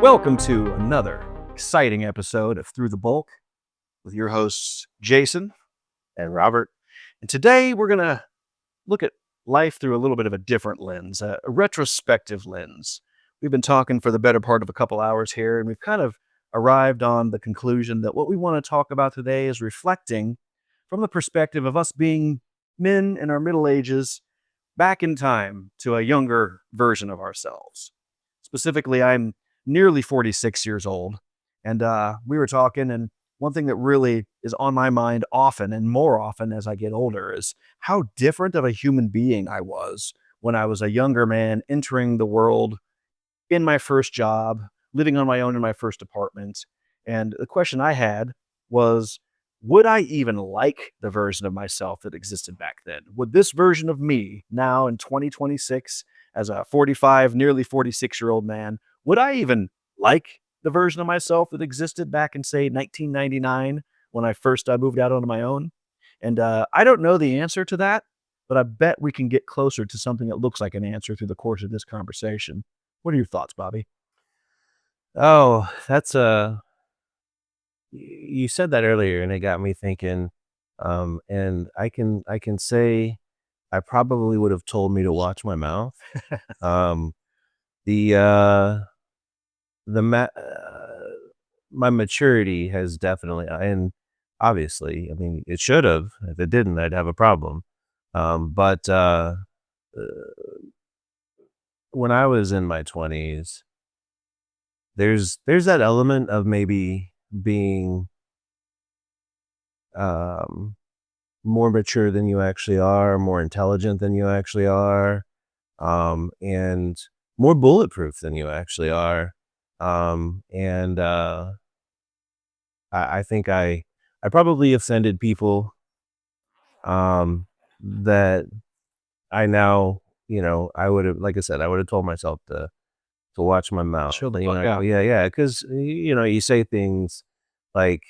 Welcome to another exciting episode of Through the Bulk with your hosts, Jason and Robert. And today we're going to look at life through a little bit of a different lens, a retrospective lens. We've been talking for the better part of a couple hours here, and we've kind of arrived on the conclusion that what we want to talk about today is reflecting from the perspective of us being men in our middle ages back in time to a younger version of ourselves. Specifically, I'm nearly 46 years old. And we were talking, and one thing that really is on my mind often and more often as I get older is how different of a human being I was when I was a younger man entering the world in my first job, living on my own in my first apartment. And the question I had was, would I even like the version of myself that existed back then? Would this version of me now in 2026, as a 45, nearly 46-year-old man, would I even like the version of myself that existed back in, say, 1999 when I first moved out on my own? And I don't know the answer to that, but I bet we can get closer to something that looks like an answer through the course of this conversation. What are your thoughts, Bobby? Oh, that's a you said that earlier and it got me thinking. And I can say I probably would have told me to watch my mouth. Um, the the ma- My maturity has definitely, and obviously, I mean, it should have. If it didn't, I'd have a problem. But uh, when I was in my 20s, there's that element of maybe being um more mature than you actually are, more intelligent than you actually are, and more bulletproof than you actually are. And I think I probably offended people that I now, I would have, like I said, I would have told myself to watch my mouth. Chill the You fuck know, I go, out. yeah, because you say things like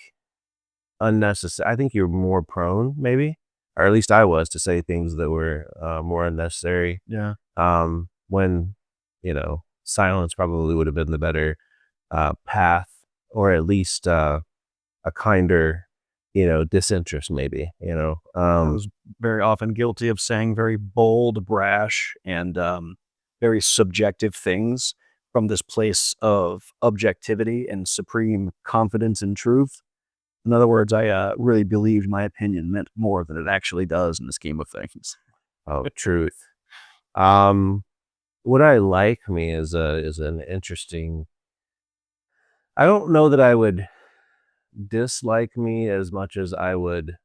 unnecessary. I think you're more prone, maybe, or at least I was, to say things that were more unnecessary. Yeah. When silence probably would have been the better path, or at least a kinder, disinterest, maybe. I was very often guilty of saying very bold, brash, and very subjective things from this place of objectivity and supreme confidence in truth. In other words, I really believed my opinion meant more than it actually does in the scheme of things. Oh, truth. Um, what I like me is an interesting. I don't know that I would dislike me as much as I would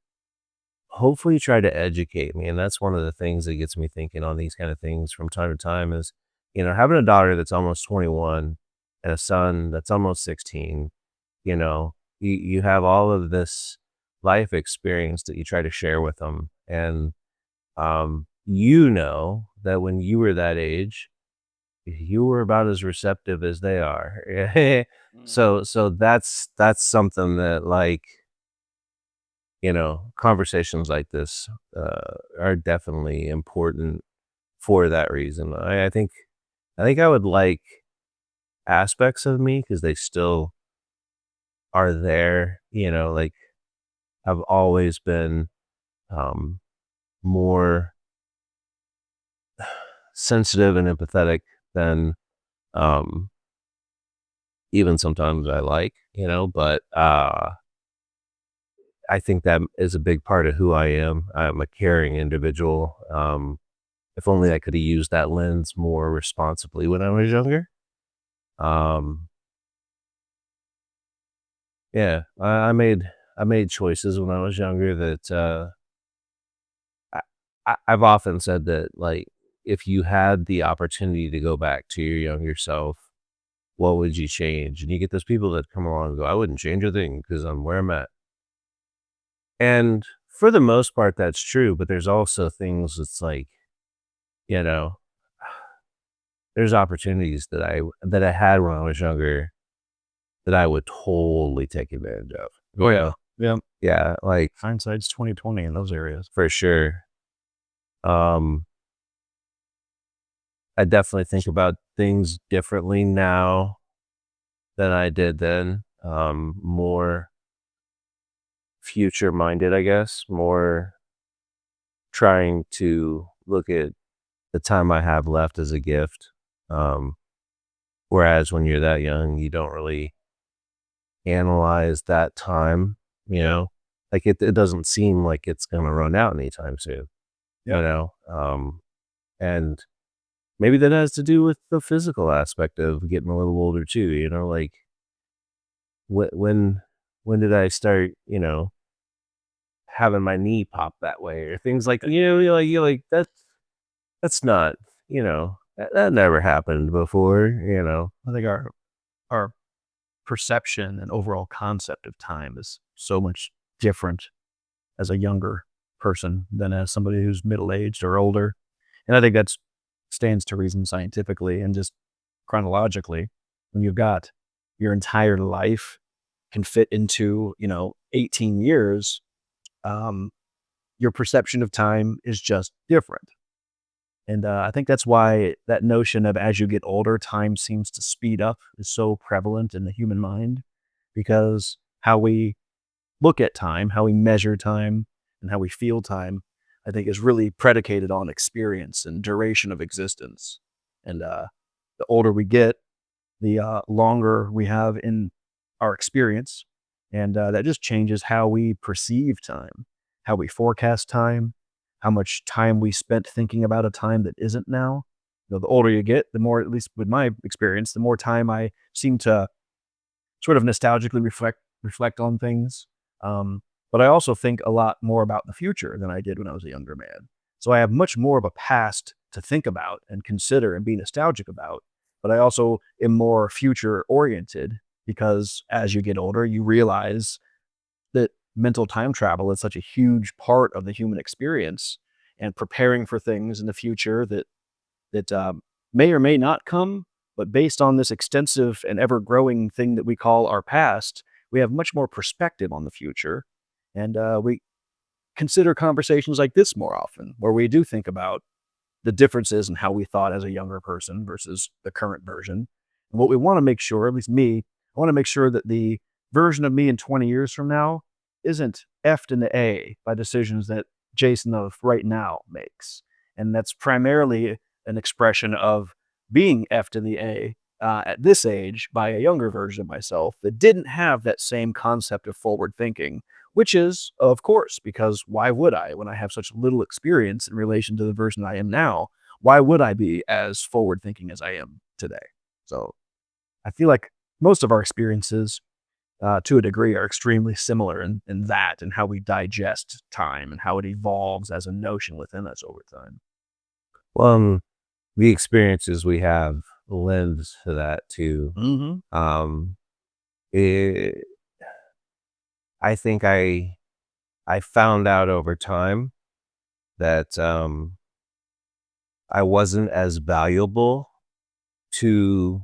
hopefully try to educate me. And that's one of the things that gets me thinking on these kind of things from time to time is, having a daughter that's almost 21 and a son that's almost 16, you have all of this life experience that you try to share with them. And, that when you were that age, you were about as receptive as they are. Mm. So that's something that, like, conversations like this are definitely important for that reason. I think I would like aspects of me because they still are there. Like, I've always been um, more sensitive and empathetic than um, even sometimes I like. But I think that is a big part of who I am. I'm a caring individual. If only I could have used that lens more responsibly when I was younger. Um, yeah, I made choices when I was younger that I, I've often said that, like, if you had the opportunity to go back to your younger self, what would you change? And you get those people that come along and go, I wouldn't change a thing because I'm where I'm at. And for the most part, that's true. But there's also things that's like, you know, there's opportunities that I had when I was younger that I would totally take advantage of. Oh yeah, yeah. Yeah, like, Hindsight's 2020 in those areas. for sure. Um, I definitely think about things differently now than I did then. More future minded, I guess, more trying to look at the time I have left as a gift. Um, Whereas when you're that young, you don't really analyze that time, you know? Like it doesn't seem like it's gonna run out anytime soon, you Yep. know? And maybe that has to do with the physical aspect of getting a little older too, you know, like wh- when when did I start, having my knee pop that way or things like you're like that's not, that never happened before, you know. I think our perception and overall concept of time is so much different as a younger person than as somebody who's middle-aged or older. And I think that's stands to reason scientifically and just chronologically. When you've got your entire life can fit into, 18 years, um, your perception of time is just different. And I think that's why that notion of as you get older, time seems to speed up is so prevalent in the human mind because how we look at time, how we measure time, and how we feel time, I think is really predicated on experience and duration of existence. And the older we get, the longer we have in our experience. And that just changes how we perceive time, how we forecast time, how much time we spent thinking about a time that isn't now. The older you get, the more, at least with my experience, the more time I seem to sort of nostalgically reflect on things. Um, but I also think a lot more about the future than I did when I was a younger man. So I have much more of a past to think about and consider and be nostalgic about. But I also am more future oriented because as you get older, you realize that mental time travel is such a huge part of the human experience and preparing for things in the future that may or may not come, but based on this extensive and ever growing thing that we call our past, we have much more perspective on the future. And we consider conversations like this more often, where we do think about the differences in how we thought as a younger person versus the current version. And what we want to make sure, at least me, I want to make sure that the version of me in 20 years from now isn't effed in the A by decisions that Jason of right now makes. And that's primarily an expression of being effed in the A at this age by a younger version of myself that didn't have that same concept of forward thinking, which is, of course, because why would I when I have such little experience in relation to the version I am now? Why would I be as forward thinking as I am today? So I feel like most of our experiences, to a degree, are extremely similar in that and how we digest time and how it evolves as a notion within us over time. Well, the experiences we have lends to that too. Hmm. Um, it, I think I found out over time that I wasn't as valuable to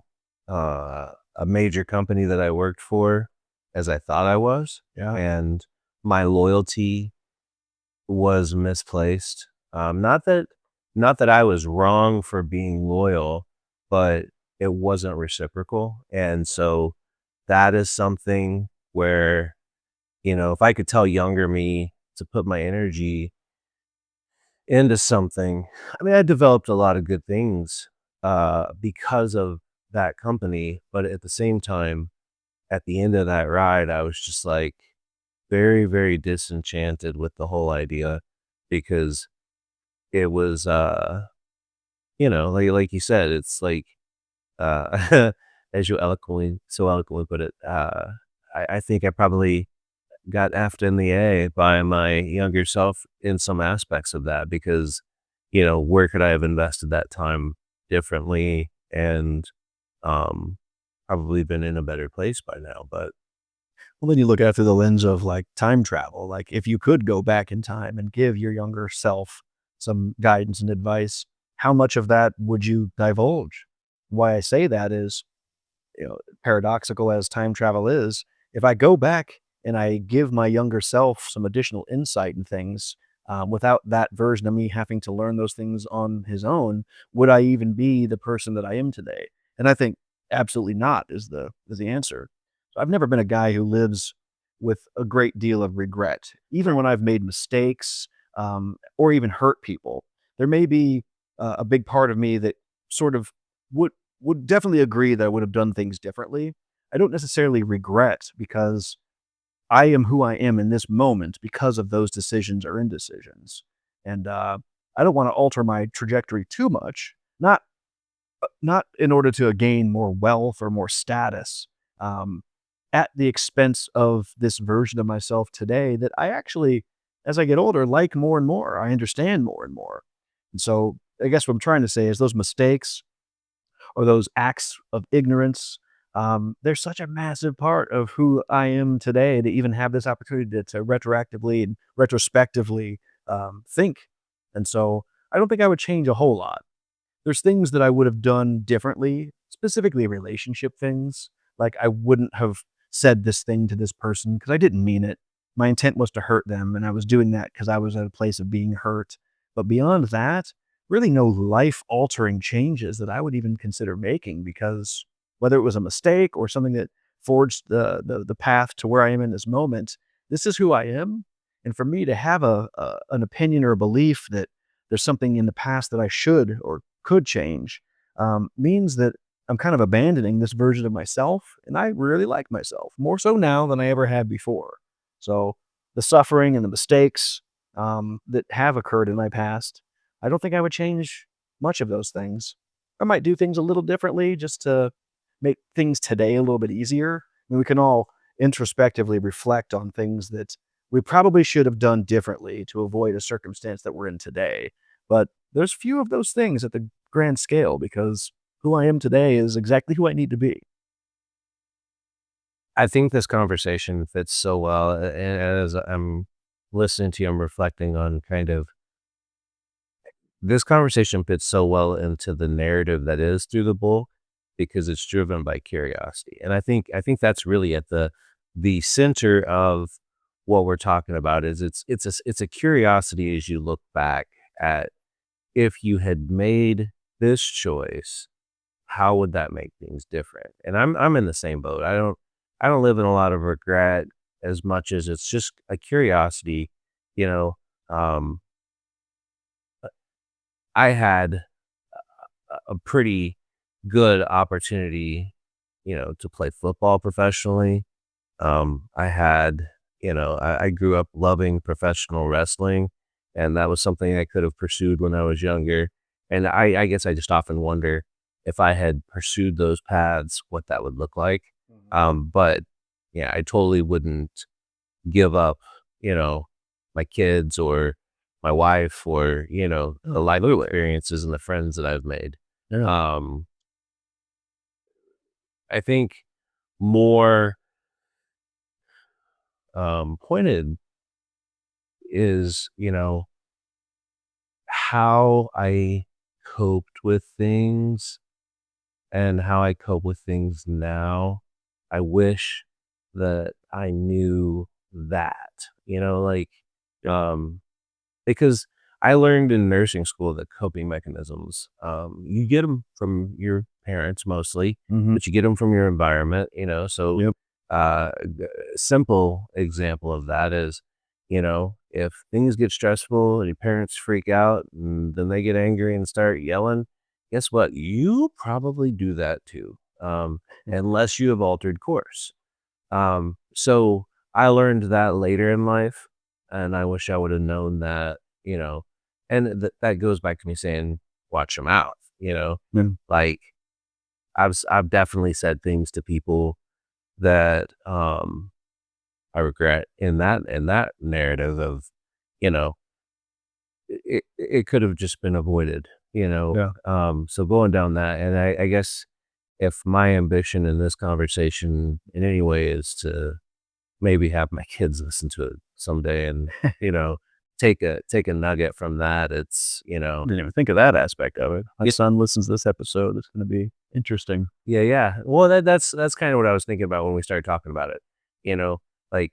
a major company that I worked for as I thought I was, Yeah. and my loyalty was misplaced. Not that I was wrong for being loyal, but it wasn't reciprocal, and so that is something where, if I could tell younger me to put my energy into something, I mean, I developed a lot of good things because of that company, but at the same time, at the end of that ride, I was just like very, very disenchanted with the whole idea because it was, like you said, it's like, as you so eloquently put it, I think I probably got effed in the A by my younger self in some aspects of that because, where could I have invested that time differently and um, probably been in a better place by now. But Well, then you look at it through the lens of like time travel. Like, if you could go back in time and give your younger self some guidance and advice, how much of that would you divulge? Why I say that is, paradoxical as time travel is, if I go back and I give my younger self some additional insight and things, without that version of me having to learn those things on his own, would I even be the person that I am today? And I think absolutely not is the answer. So I've never been a guy who lives with a great deal of regret, even when I've made mistakes or even hurt people. There may be a big part of me that sort of would would definitely agree that I would have done things differently. I don't necessarily regret because I am who I am in this moment because of those decisions or indecisions. And I don't want to alter my trajectory too much, not in order to gain more wealth or more status, um, at the expense of this version of myself today that I actually, as I get older, like more and more. I understand more and more. And so I guess what I'm trying to say is those mistakes or those acts of ignorance, they're such a massive part of who I am today to even have this opportunity to retroactively and retrospectively think. And so I don't think I would change a whole lot. There's things that I would have done differently, specifically relationship things. Like I wouldn't have said this thing to this person because I didn't mean it. My intent was to hurt them, and I was doing that because I was at a place of being hurt. But beyond that, really no life altering changes that I would even consider making because whether it was a mistake or something that forged the path to where I am in this moment, this is who I am. And for me to have an opinion or a belief that there's something in the past that I should or could change, means that I'm kind of abandoning this version of myself, and I really like myself more so now than I ever had before. So the suffering and the mistakes that have occurred in my past, I don't think I would change much of those things. I might do things a little differently just to make things today a little bit easier. I mean, we can all introspectively reflect on things that we probably should have done differently to avoid a circumstance that we're in today. But there's few of those things at the grand scale because who I am today is exactly who I need to be. I think this conversation fits so well, and as I'm listening to you, I'm reflecting on kind of this conversation fits so well into the narrative that is through the book because it's driven by curiosity. And I think that's really at the center of what we're talking about is it's a curiosity as you look back at if you had made this choice, how would that make things different? And I'm in the same boat. I don't live in a lot of regret as much as it's just a curiosity, you know. Um I had a pretty good opportunity, to play football professionally. I had, I grew up loving professional wrestling, and that was something I could have pursued when I was younger. And I guess I just often wonder if I had pursued those paths, what that would look like. Mhm. But yeah, I totally wouldn't give up, you know, my kids or my wife or, the Oh, life absolutely. experiences and the friends that I've made. Yeah. Um, I think more pointed is, how I coped with things and how I cope with things now. I wish that I knew that, like, um, because I learned in nursing school that coping mechanisms, you get them from your parents mostly, Mhm. but you get them from your environment, so, Yep. g simple example of that is, if things get stressful and your parents freak out and then they get angry and start yelling, guess what? You probably do that too, unless you have altered course. So I learned that later in life, and I wish I would have known that, and that goes back to me saying, watch your mouth, Yeah. like I've definitely said things to people that, I regret in that narrative of, you know, it could have just been avoided, Yeah. so going down that, and I guess if my ambition in this conversation in any way is to maybe have my kids listen to it someday and, you know, take a nugget from that. It's, Didn't even think of that aspect of it. My yeah, son listens to this episode. It's gonna be interesting. yeah, yeah. Well, that's kind of what I was thinking about when we started talking about it. You know, like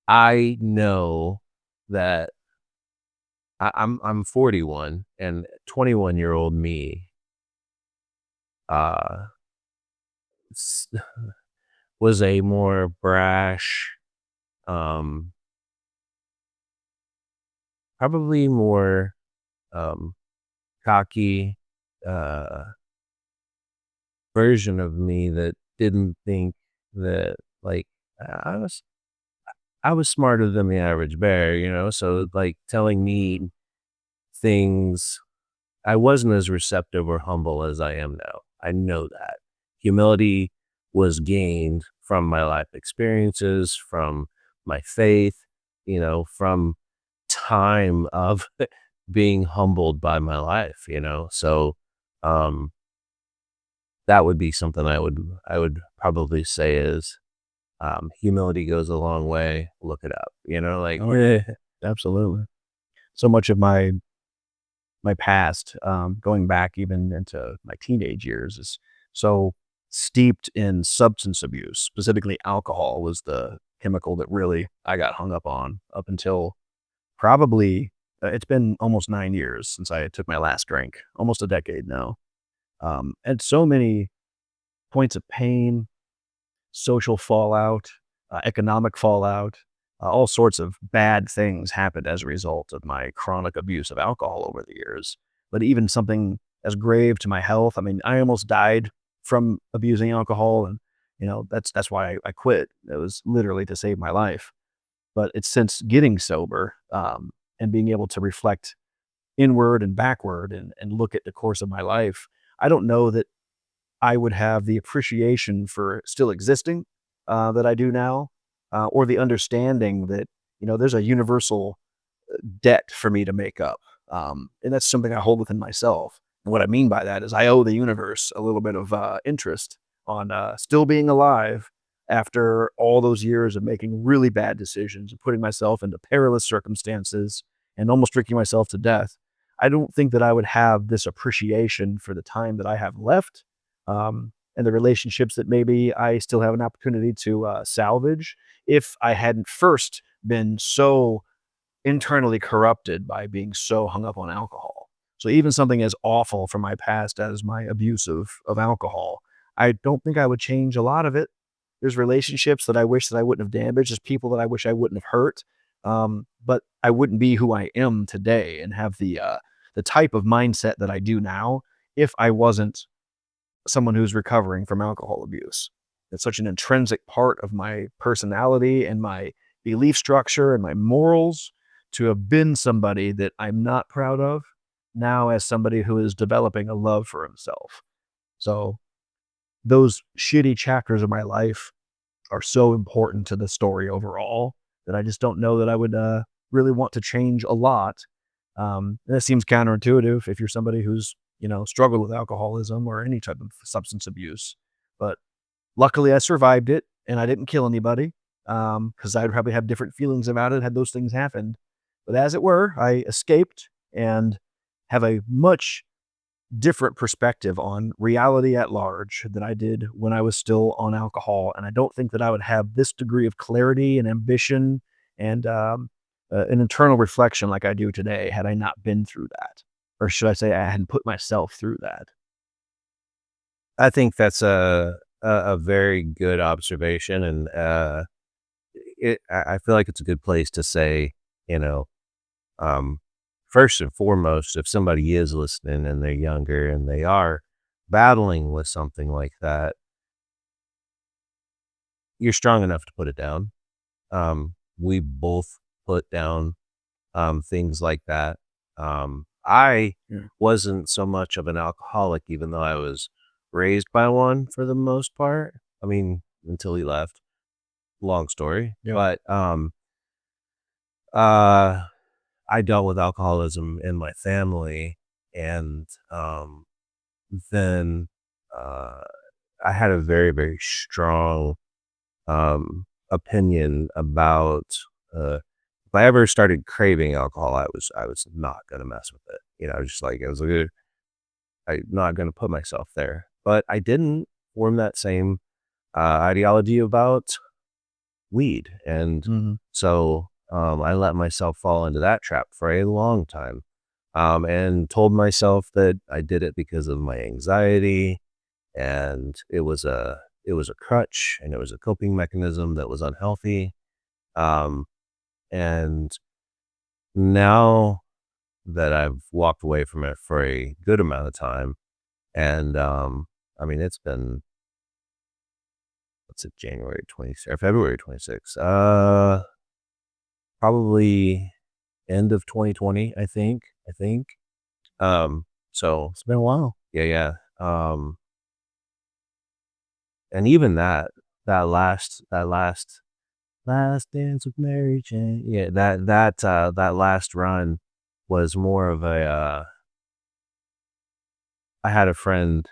I know that I'm 41 and 21-year-old me uh, s- was a more brash, um, probably more um, cocky uh, version of me that didn't think that like I was I was smarter than the average bear, you know. So like telling me things, I wasn't as receptive or humble as I am now. I know that humility was gained from my life experiences, from my faith, you know, from time of being humbled by my life, you know. So um that would be something I would probably say is humility goes a long way. Look it up, you know, like Oh yeah, absolutely. So much of my past, going back even into my teenage years, is so steeped in substance abuse. Specifically, alcohol was the chemical that really I got hung up on up until probably it's been almost 9 years since I took my last drink, almost a decade now. And so many points of pain, social fallout, economic fallout, all sorts of bad things happened as a result of my chronic abuse of alcohol over the years. But even something as grave to my health, I mean, I almost died from abusing alcohol, and that's why I quit. It was literally to save my life. But it's since getting sober and being able to reflect inward and backward and look at the course of my life. I don't know that I would have the appreciation for still existing that I do now, or the understanding that there's a universal debt for me to make up, and that's something I hold within myself. And what I mean by that is I owe the universe a little bit of interest on still being alive after all those years of making really bad decisions and putting myself into perilous circumstances and almost drinking myself to death. I don't think that I would have this appreciation for the time that I have left, and the relationships that maybe I still have an opportunity to salvage if I hadn't first been so internally corrupted by being so hung up on alcohol. So even something as awful from my past as my abuse of alcohol, I don't think I would change a lot of it. There's relationships that I wish that I wouldn't have damaged. There's people that I wish I wouldn't have hurt. But I wouldn't be who I am today and have the type of mindset that I do now if I wasn't someone who's recovering from alcohol abuse. It's such an intrinsic part of my personality and my belief structure and my morals to have been somebody that I'm not proud of now as somebody who is developing a love for himself. So those shitty chapters of my life are so important to the story overall that I just don't know that I would really want to change a lot. And that seems counterintuitive if you're somebody who's struggled with alcoholism or any type of substance abuse. But luckily, I survived it and I didn't kill anybody because I'd probably have different feelings about it had those things happened. But as it were, I escaped and have a much different perspective on reality at large than I did when I was still on alcohol. And I don't think that I would have this degree of clarity and ambition and an internal reflection like I do today had I not been through that. Or should I say, I hadn't put myself through that. I think that's a very good observation, and I feel like it's a good place to say, you know, um, first and foremost, if somebody is listening and they're younger and they are battling with something like that, you're strong enough to put it down. We both put down things like that. I Yeah. wasn't so much of an alcoholic, even though I was raised by one for the most part. I mean, until he left. Long story, Yeah. but uh, I dealt with alcoholism in my family, and then uh, I had a very very strong opinion about if I ever started craving alcohol, I was not gonna mess with it. You know, I was just like I was like, I'm not gonna put myself there. But I didn't form that same ideology about weed, and Mhm. so I let myself fall into that trap for a long time, and told myself that I did it because of my anxiety, and it was a crutch, and it was a coping mechanism that was unhealthy. Um, and now that I've walked away from it for a good amount of time, and I mean, it's been, what's it, January 26th or February 26th? Probably end of 2020, I think. So It's been a while. yeah, yeah. And even that last dance with Mary Jane. Yeah, that last run was more of a I had a friend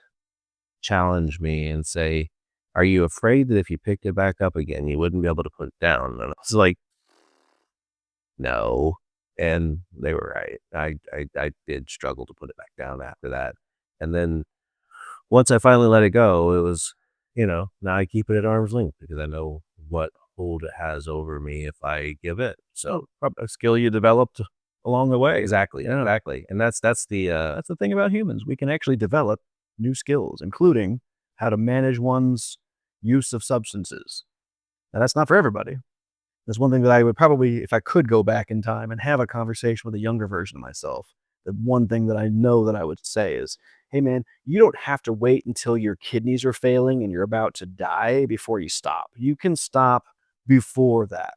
challenge me and say, "Are you afraid that if you picked it back up again, you wouldn't be able to put it down?" And I was like, "No." And they were right. I did struggle to put it back down after that. And then once I finally let it go, it was, now I keep it at arm's length because I know what hold it has over me if I give it. So A skill you developed along the way. exactly, Yeah. exactly. And That's the thing about humans. We can actually develop new skills, including how to manage one's use of substances. Now, that's not for everybody. That's one thing that I would probably, if I could go back in time and have a conversation with a younger version of myself, the one thing that I know that I would say is, hey man, you don't have to wait until your kidneys are failing and you're about to die before you stop. You can stop before that.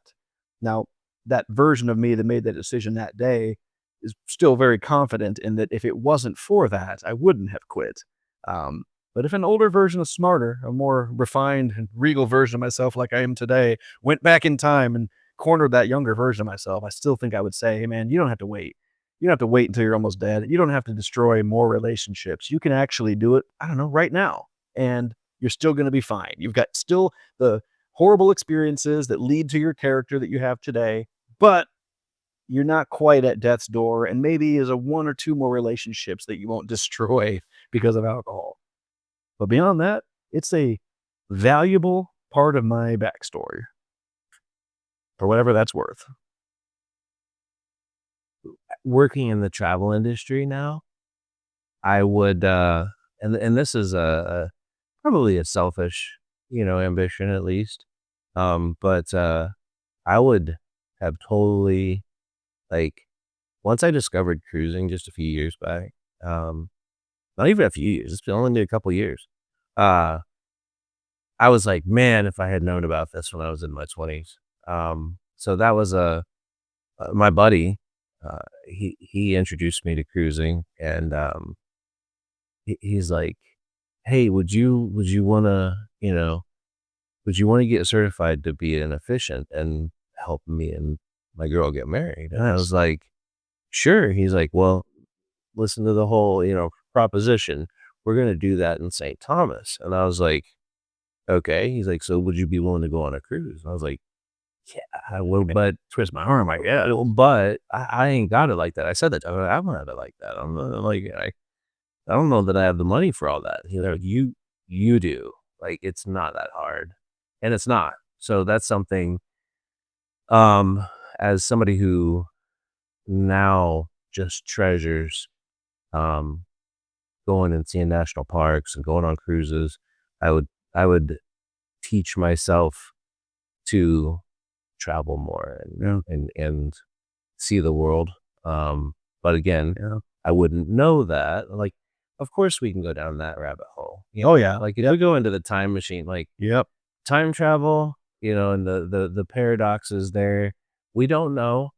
Now, that version of me that made that decision that day is still very confident in that if it wasn't for that, I wouldn't have quit. Um, but if an older version, a smarter, a more refined and regal version of myself like I am today, went back in time and cornered that younger version of myself, I still think I would say, hey man, you don't have to wait. You don't have to wait until you're almost dead. You don't have to destroy more relationships. You can actually do it, I don't know, right now. And you're still going to be fine. You've got still the horrible experiences that lead to your character that you have today, but you're not quite at death's door. And maybe is a one or two more relationships that you won't destroy because of alcohol. But beyond that, it's a valuable part of my backstory for whatever that's worth. working in the travel industry now, I would, and this is probably a selfish, ambition at least. But I would have totally, like, once I discovered cruising just a few years back, not even a few years, it's been only a couple years. Uh, I was like, man, if I had known about this when I was in my 20s. So that was my buddy. He introduced me to cruising, and he's like, "Hey, would you want to get certified to be an efficient and help me and my girl get married?" And I was like, "Sure." He's like, "Well, listen to the whole, proposition. We're gonna do that in St. Thomas." And I was like, "Okay." He's like, "So would you be willing to go on a cruise?" And I was like, "Yeah, I will, but Twist my arm, I guess. I ain't got it like that." I said that to him, "I don't have it like that. I'm not, like, I don't know that I have the money for all that." He's like, "You do. Like, it's not that hard." And it's not. So that's something, um, as somebody who now just treasures, um, going and seeing national parks and going on cruises, I would teach myself to travel more Yeah. and see the world. But again, Yeah. I wouldn't know that. Like, of course we can go down that rabbit hole. Oh, yeah. Like if Yep. we go into the time machine, like Yep. time travel, and the paradoxes there, we don't know.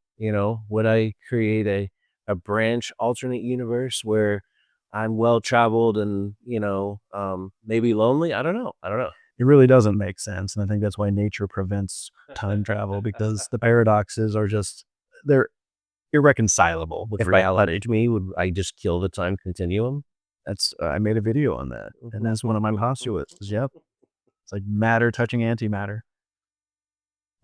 Would I create a branch alternate universe where I'm well traveled and maybe lonely? I don't know. I don't know. It really doesn't make sense. And I think that's why nature prevents time travel because the paradoxes are just, they're irreconcilable with If I reality. left me, would I just kill the time continuum? That's, I made a video on that. And that's one of my postulates. Yep. It's like matter touching antimatter.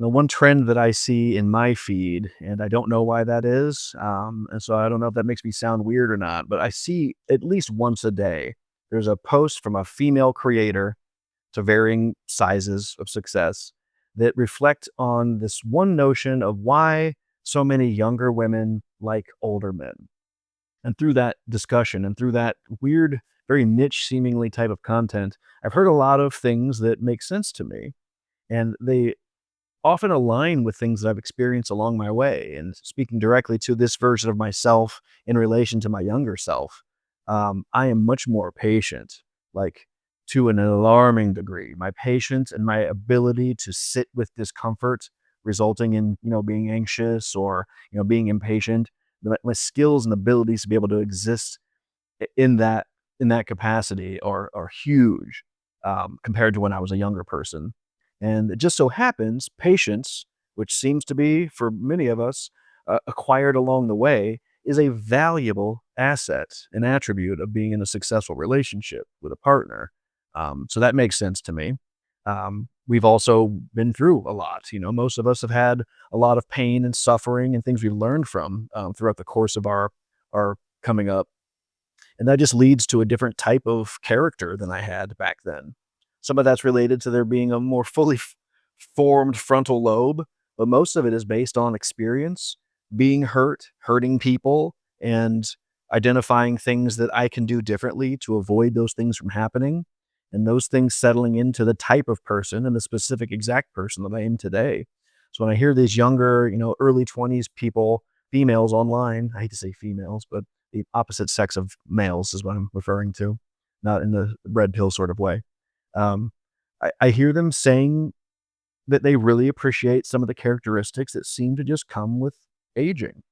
The one trend that I see in my feed, and I don't know why that is, and so I don't know if that makes me sound weird or not, but I see at least once a day, there's a post from a female creator to varying sizes of success that reflect on this one notion of why so many younger women like older men. And through that discussion and through that weird very niche seemingly type of content, I've heard a lot of things that make sense to me, and they often align with things that I've experienced along my way. And speaking directly to this version of myself in relation to my younger self, I am much more patient, like to an alarming degree. My patience and my ability to sit with discomfort resulting in, being anxious or, being impatient, my skills and abilities to be able to exist in that capacity are huge, compared to when I was a younger person. And it just so happens patience, which seems to be for many of us acquired along the way, is a valuable asset, an attribute of being in a successful relationship with a partner. So that makes sense to me. We've also been through a lot. Most of us have had a lot of pain and suffering and things we've learned from, throughout the course of our coming up, and that just leads to a different type of character than I had back then. Some of that's related to there being a more fully formed frontal lobe, but most of it is based on experience, being hurt, hurting people, and identifying things that I can do differently to avoid those things from happening. And those things settling into the type of person and the specific exact person that I am today. So when I hear these younger, early 20s people, females online, I hate to say females, but the opposite sex of males is what I'm referring to, not in the red pill sort of way. Um, I hear them saying that they really appreciate some of the characteristics that seem to just come with aging.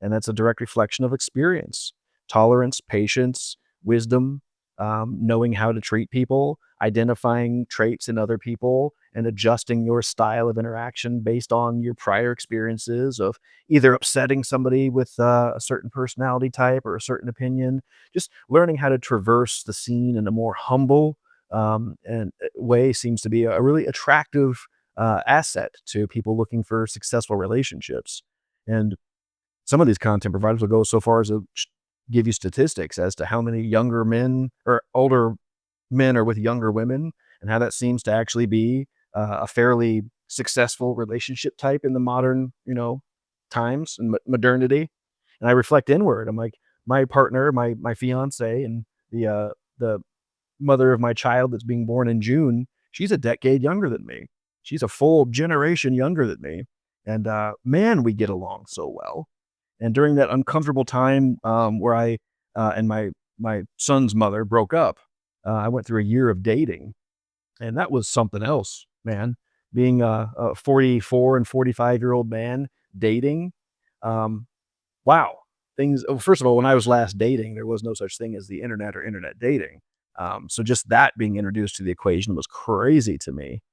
And that's a direct reflection of experience, tolerance, patience, wisdom, knowing how to treat people, identifying traits in other people, and adjusting your style of interaction based on your prior experiences of either upsetting somebody with a certain personality type or a certain opinion. Just learning how to traverse the scene in a more humble, and way seems to be a really attractive asset to people looking for successful relationships. And some of these content providers will go so far as to give you statistics as to how many younger men or older men are with younger women, and how that seems to actually be a fairly successful relationship type in the modern, times and modernity. And I reflect inward. I'm like, my partner, my fiance, and the mother of my child that's being born in June, she's a decade younger than me. She's a full generation younger than me, and man, we get along so well. And during that uncomfortable time, where I and my son's mother broke up, I went through a year of dating, and that was something else, man. Being a 44 and 45-year-old man dating, um, wow. First of all, when I was last dating, there was no such thing as the internet or internet dating. So just that being introduced to the equation was crazy to me.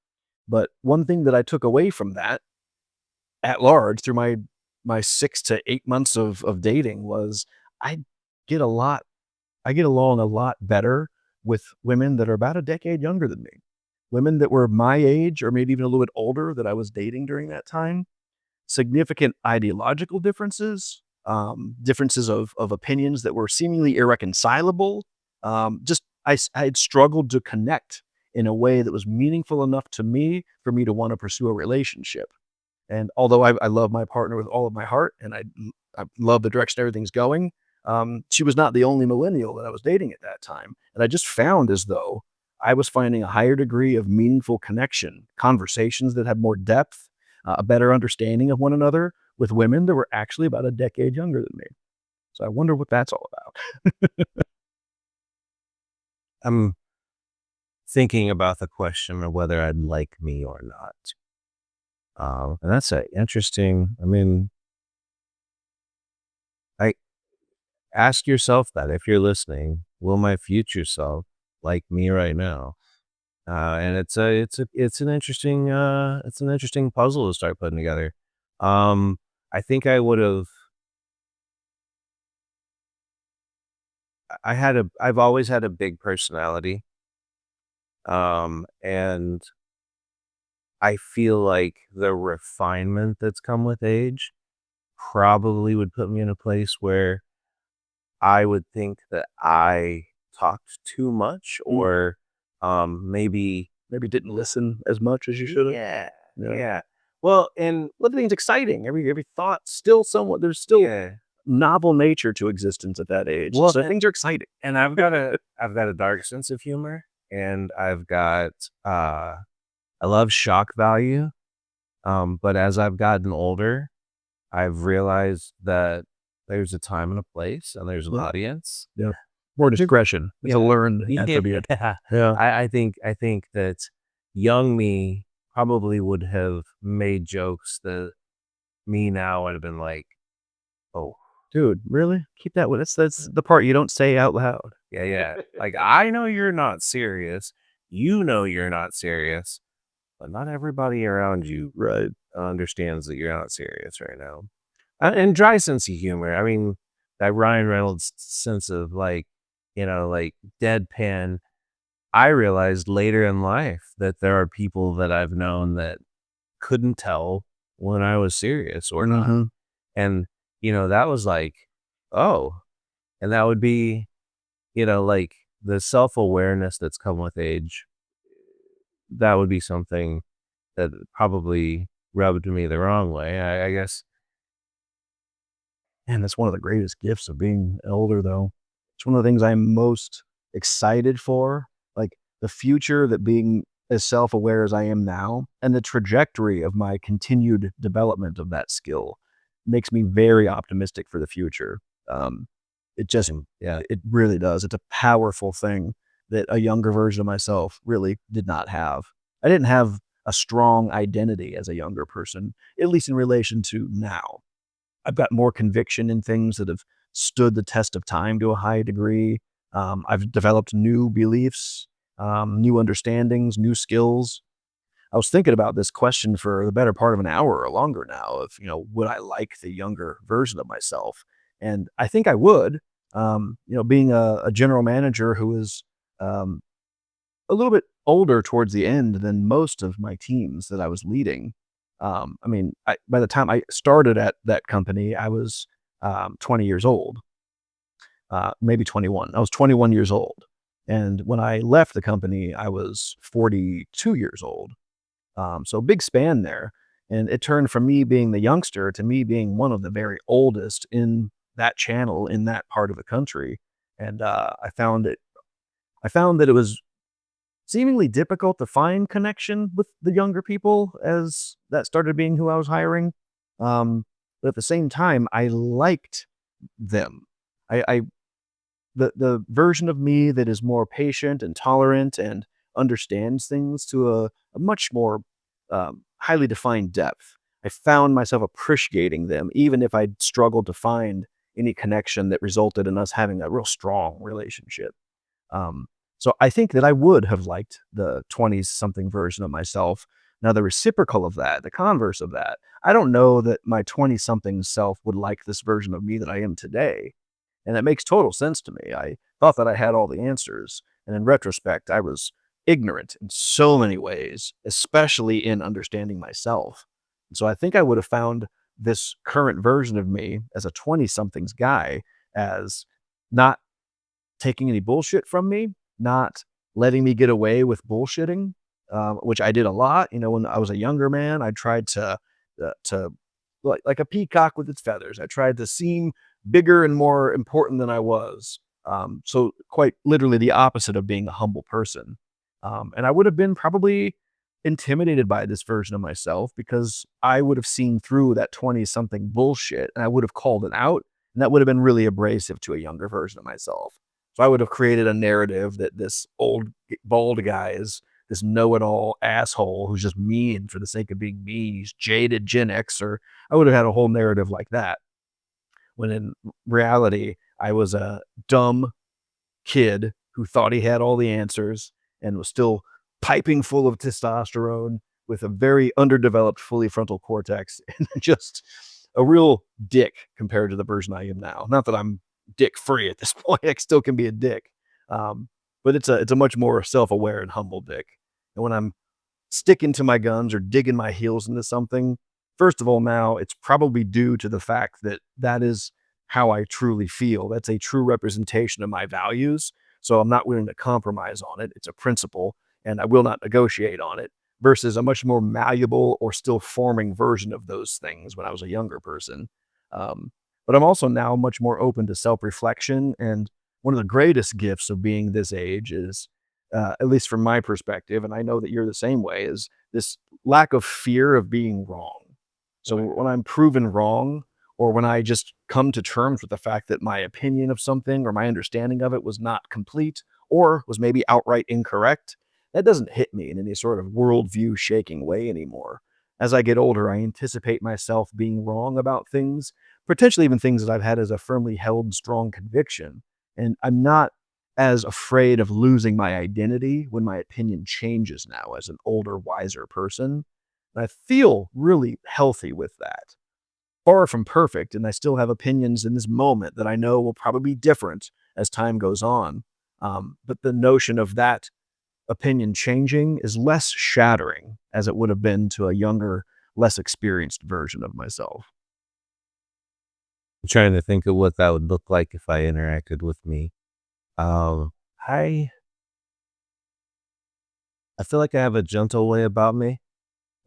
But one thing that I took away from that at large through my 6 to 8 months of dating was I get a lot I get along a lot better with women that are about a decade younger than me. Women that were my age or maybe even a little bit older that I was dating during that time. Significant ideological differences, differences of opinions that were seemingly irreconcilable. Just I had struggled to connect in a way that was meaningful enough to me for me to want to pursue a relationship. And although I love my partner with all of my heart, and I love the direction everything's going, she was not the only millennial that I was dating at that time. And I just found as though I was finding a higher degree of meaningful connection, conversations that had more depth, a better understanding of one another with women that were actually about a decade younger than me. So I wonder what that's all about. I'm thinking about the question of whether I'd like me or not. And that's a interesting. I mean, I ask yourself that if you're listening, will my future self like me right now? And it's an interesting puzzle to start putting together. Um, I think I would have. I've always had a big personality. And I feel like the refinement that's come with age probably would put me in a place where I would think that I talked too much Mm, or, maybe. maybe didn't listen as much as you should have. Yeah, Yeah. yeah. Well, and Well, everything's exciting. Every thought still somewhat. There's still yeah. novel nature to existence at that age. Well, So things are exciting. and I've got a dark sense of humor, and I love shock value. But as I've gotten older, I've realized that there's a time and a place, and there's an Well, audience. yeah. More discretion. It's a Yeah. learned attribute. Yeah. Yeah. I think that young me probably would have made jokes that me now would have been like, "Oh, Dude, really? Keep that with that's the part you don't say out loud. yeah, yeah." Like, I know you're not serious. You know you're not serious, but not everybody around you Right. understands that you're not serious right now. And dry sense of humor. I mean, that Ryan Reynolds sense of like deadpan. I realized later in life that there are people that I've known that couldn't tell when I was serious or not. Mhm. And, that was like, oh, and that would be, like the self awareness that's come with age. That would be something that probably rubbed me the wrong way. I guess. And that's one of the greatest gifts of being older, though. It's one of the things I'm most excited for, like the future that being as self aware as I am now and the trajectory of my continued development of that skill makes me very optimistic for the future. Um, it just, Yeah. it really does. It's a powerful thing that a younger version of myself really did not have. I didn't have a strong identity as a younger person, at least in relation to now. I've got more conviction in things that have stood the test of time to a high degree. I've developed new beliefs, new understandings, new skills. I was thinking about this question for the better part of an hour or longer now of, would I like the younger version of myself? And I think I would. Being a general manager who is um, a little bit older towards the end than most of my teams that I was leading. I mean, by the time I started at that company, I was 20 years old, maybe 21. I was 21 years old. And when I left the company, I was 42 years old. So big span there. And it turned from me being the youngster to me being one of the very oldest in that channel in that part of the country. And I found that it was seemingly difficult to find connection with the younger people as that started being who I was hiring. But at the same time, I liked them. I the version of me that is more patient and tolerant and understands things to a much more highly defined depth. I found myself appreciating them, even if I struggled to find any connection that resulted in us having a real strong relationship. Um, so I think that I would have liked the 20 something version of myself. Now, the reciprocal of that, the converse of that, I don't know that my 20 something self would like this version of me that I am today. And that makes total sense to me. I thought that I had all the answers. And in retrospect, I was ignorant in so many ways, especially in understanding myself. And so I think I would have found this current version of me as a 20 somethings guy as not taking any bullshit from me, not letting me get away with bullshitting, which I did a lot. When I was a younger man, I tried to like a peacock with its feathers. I tried to seem bigger and more important than I was. So quite literally the opposite of being a humble person. And I would have been probably intimidated by this version of myself because I would have seen through that 20 something bullshit and I would have called it out. And that would have been really abrasive to a younger version of myself. So I would have created a narrative that this old bald guy is this know-it-all asshole who's just mean for the sake of being mean. He's jaded Gen Xer. I would have had a whole narrative like that. When in reality, I was a dumb kid who thought he had all the answers and was still piping full of testosterone with a very underdeveloped fully frontal cortex and just a real dick compared to the version I am now. Not that I'm dick free at this point. I still can be a dick. Um, but it's a much more self-aware and humble dick. And when I'm sticking to my guns or digging my heels into something, first of all, now it's probably due to the fact that that is how I truly feel. That's a true representation of my values. So I'm not willing to compromise on it. It's a principle, and I will not negotiate on it versus a much more malleable or still forming version of those things when I was a younger person. Um, But I'm also now much more open to self-reflection, and one of the greatest gifts of being this age is, at least from my perspective, and I know that you're the same way, is this lack of fear of being wrong. So Right. when I'm proven wrong, or when I just come to terms with the fact that my opinion of something or my understanding of it was not complete or was maybe outright incorrect, that doesn't hit me in any sort of worldview shaking way anymore. As I get older, I anticipate myself being wrong about things, potentially even things that I've had as a firmly held strong conviction. And I'm not as afraid of losing my identity when my opinion changes now as an older, wiser person. And I feel really healthy with that. Far from perfect, and I still have opinions in this moment that I know will probably be different as time goes on. But the notion of that opinion changing is less shattering as it would have been to a younger, less experienced version of myself. I'm trying to think of what that would look like if I interacted with me. Um, I I feel like I have a gentle way about me.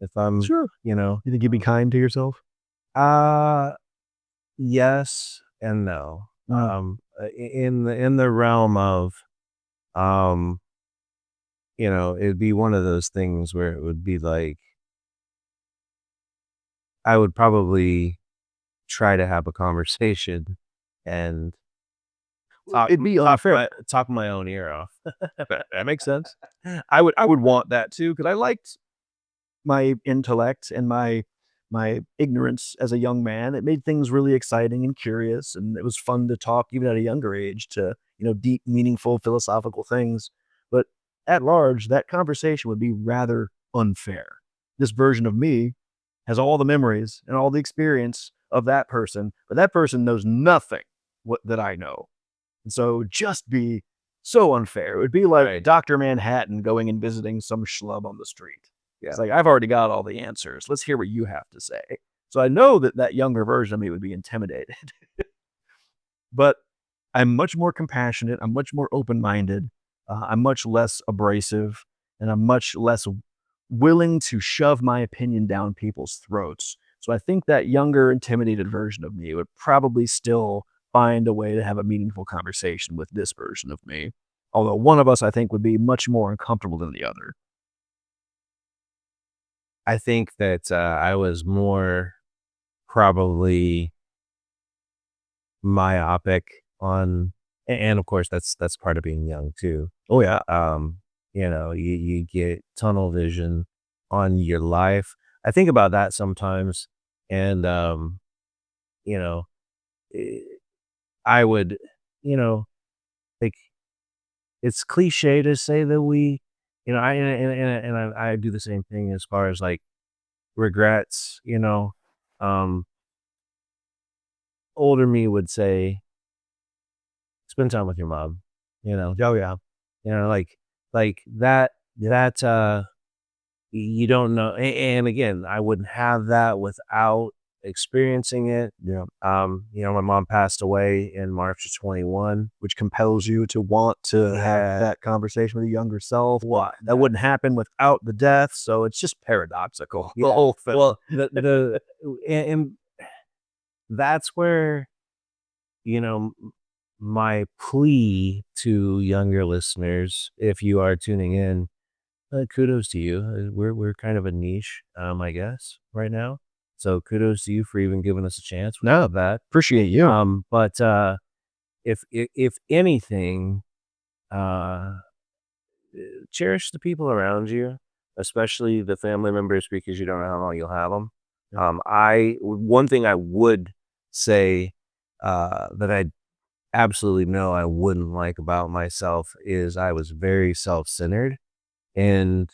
If I'm, Sure. you know, You think you'd be kind to yourself? uh, yes and no. Mm. In the realm of, um, it'd be one of those things where it would be like I would probably try to have a conversation and It'd be unfair. talk my own ear off. That makes sense. I would want that too because I liked my intellect and my ignorance as a young man. It made things really exciting and curious, and it was fun to talk even at a younger age to, deep, meaningful philosophical things. But at large, that conversation would be rather unfair. This version of me has all the memories and all the experience of that person, but that person knows nothing that I know. And so it'd just be so unfair. It would be like Right. Dr. Manhattan going and visiting some schlub on the street. Yeah. It's like, I've already got all the answers. Let's hear what you have to say. So I know that that younger version of me would be intimidated, but I'm much more compassionate. I'm much more open minded. I'm much less abrasive, and I'm much less willing to shove my opinion down people's throats. So I think that younger, intimidated version of me would probably still find a way to have a meaningful conversation with this version of me. Although one of us, I think, would be much more uncomfortable than the other. I think that I was more probably myopic on, and of course that's part of being young too. Oh, yeah. You get tunnel vision on your life. I think about that sometimes, and you know, eh, I would, you know, like it's cliche to say that we, I and I do the same thing as far as like regrets. Um, older me would say, spend time with your mom. You know, Oh, yeah. like that. You don't know, and again, I wouldn't have that without experiencing it. Yeah. My mom passed away in March of 21. Which compels you to want to have Yeah. that conversation with your younger self. Well, That wouldn't happen without the death. So it's just paradoxical. The yeah. whole thing. Well, and that's where, my plea to younger listeners, if you are tuning in, kudos to you. We're kind of a niche, I guess, right now. So kudos to you for even giving us a chance. We No, love that. appreciate you. But if anything, uh, cherish the people around you, especially the family members, because you don't know how long you'll have them. Yeah. One thing I would say that I absolutely know I wouldn't like about myself is I was very self-centered, and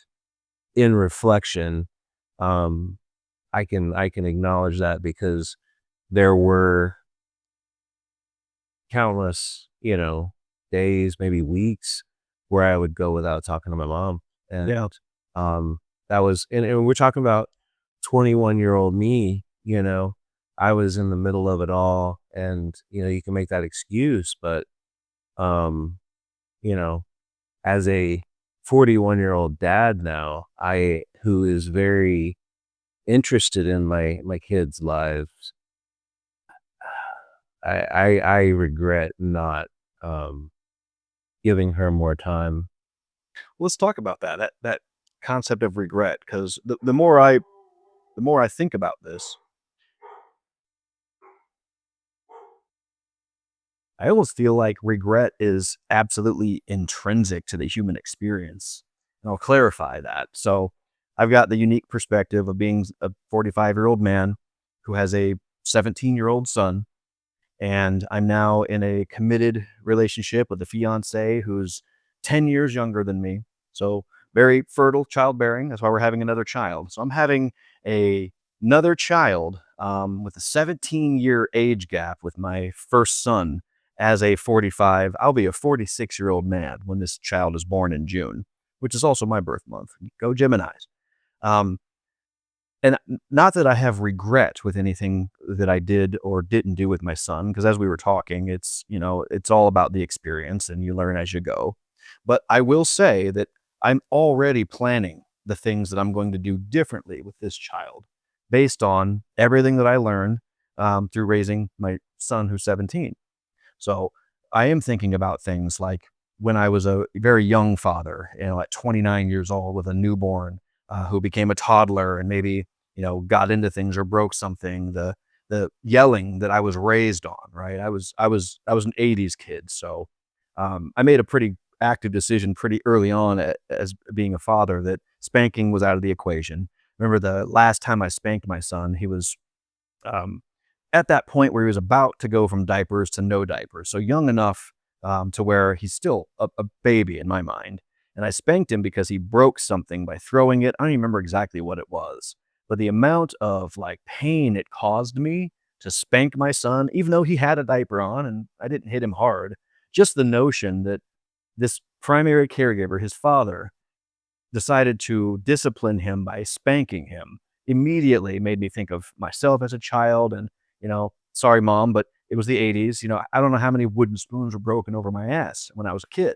in reflection, um, I can acknowledge that because there were countless, days, maybe weeks where I would go without talking to my mom. And Yeah. um that was and we're talking about 21-year-old me, I was in the middle of it all, and you can make that excuse, but um, you know, as a 41-year-old dad now, I who is very interested in my kids' lives, I regret not, um, giving her more time. Let's talk about that concept of regret, because the more I think about this, I almost feel like regret is absolutely intrinsic to the human experience. And I'll clarify that. So I've got the unique perspective of being a 45-year-old man who has a 17-year-old son, and I'm now in a committed relationship with a fiance who's 10 years younger than me. So very fertile childbearing. That's why we're having another child. So I'm having a another child with a 17-year age gap with my first son as a 45. I'll be a 46-year-old man when this child is born in June, which is also my birth month. Go Geminis. Um, and not that I have regret with anything that I did or didn't do with my son, because as we were talking, it's all about the experience and you learn as you go. But I will say that I'm already planning the things that I'm going to do differently with this child based on everything that I learned through raising my son who's 17. So I am thinking about things like when I was a very young father, at 29 years old with a newborn who became a toddler and maybe, got into things or broke something. The yelling that I was raised on, right? I was an 80s kid, so I made a pretty active decision pretty early on as being a father that spanking was out of the equation. Remember the last time I spanked my son, he was um, at that point where he was about to go from diapers to no diapers. So young enough to where he's still a baby in my mind. And I spanked him because he broke something by throwing it. I don't even remember exactly what it was, but the amount of like pain it caused me to spank my son, even though he had a diaper on and I didn't hit him hard, just the notion that this primary caregiver, his father, decided to discipline him by spanking him immediately made me think of myself as a child and, sorry, mom, but it was the 80s. I don't know how many wooden spoons were broken over my ass when I was a kid.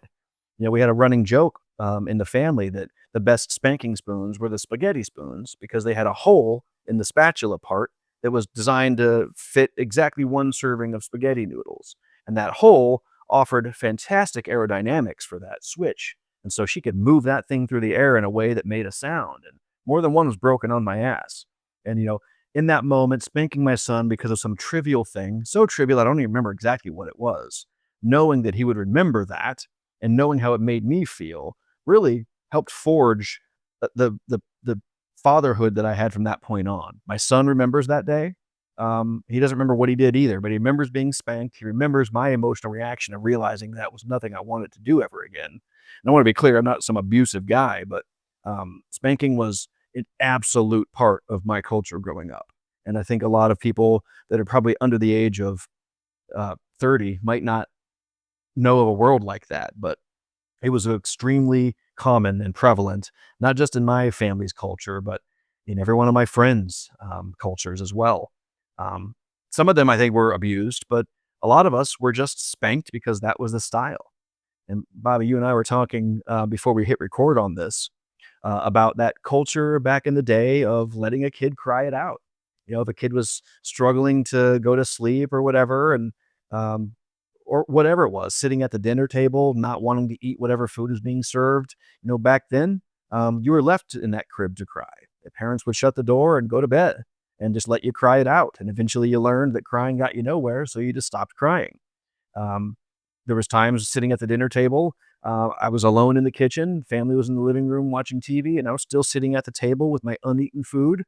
We had a running joke in the family that the best spanking spoons were the spaghetti spoons because they had a hole in the spatula part that was designed to fit exactly one serving of spaghetti noodles. And that hole offered fantastic aerodynamics for that switch. And so she could move that thing through the air in a way that made a sound. And more than one was broken on my ass. And, in that moment, spanking my son because of some trivial thing, so trivial I don't even remember exactly what it was, knowing that he would remember that and knowing how it made me feel really helped forge the fatherhood that I had from that point on. My son remembers that day. He doesn't remember what he did either, but he remembers being spanked. He remembers my emotional reaction of realizing that was nothing I wanted to do ever again. And I want to be clear, I'm not some abusive guy, but spanking was an absolute part of my culture growing up. And I think a lot of people that are probably under the age of 30 might not know of a world like that, but it was extremely common and prevalent, not just in my family's culture, but in every one of my friends' cultures as well. Um, some of them I think were abused, but a lot of us were just spanked because that was the style. And Bobby, you and I were talking before we hit record on this about that culture back in the day of letting a kid cry it out. If a kid was struggling to go to sleep or whatever, and um, or whatever it was, sitting at the dinner table, not wanting to eat whatever food was being served. Back then, you were left in that crib to cry. The parents would shut the door and go to bed and just let you cry it out. And eventually, you learned that crying got you nowhere, so you just stopped crying. Um, there was times sitting at the dinner table. I was alone in the kitchen. Family was in the living room watching TV, and I was still sitting at the table with my uneaten food,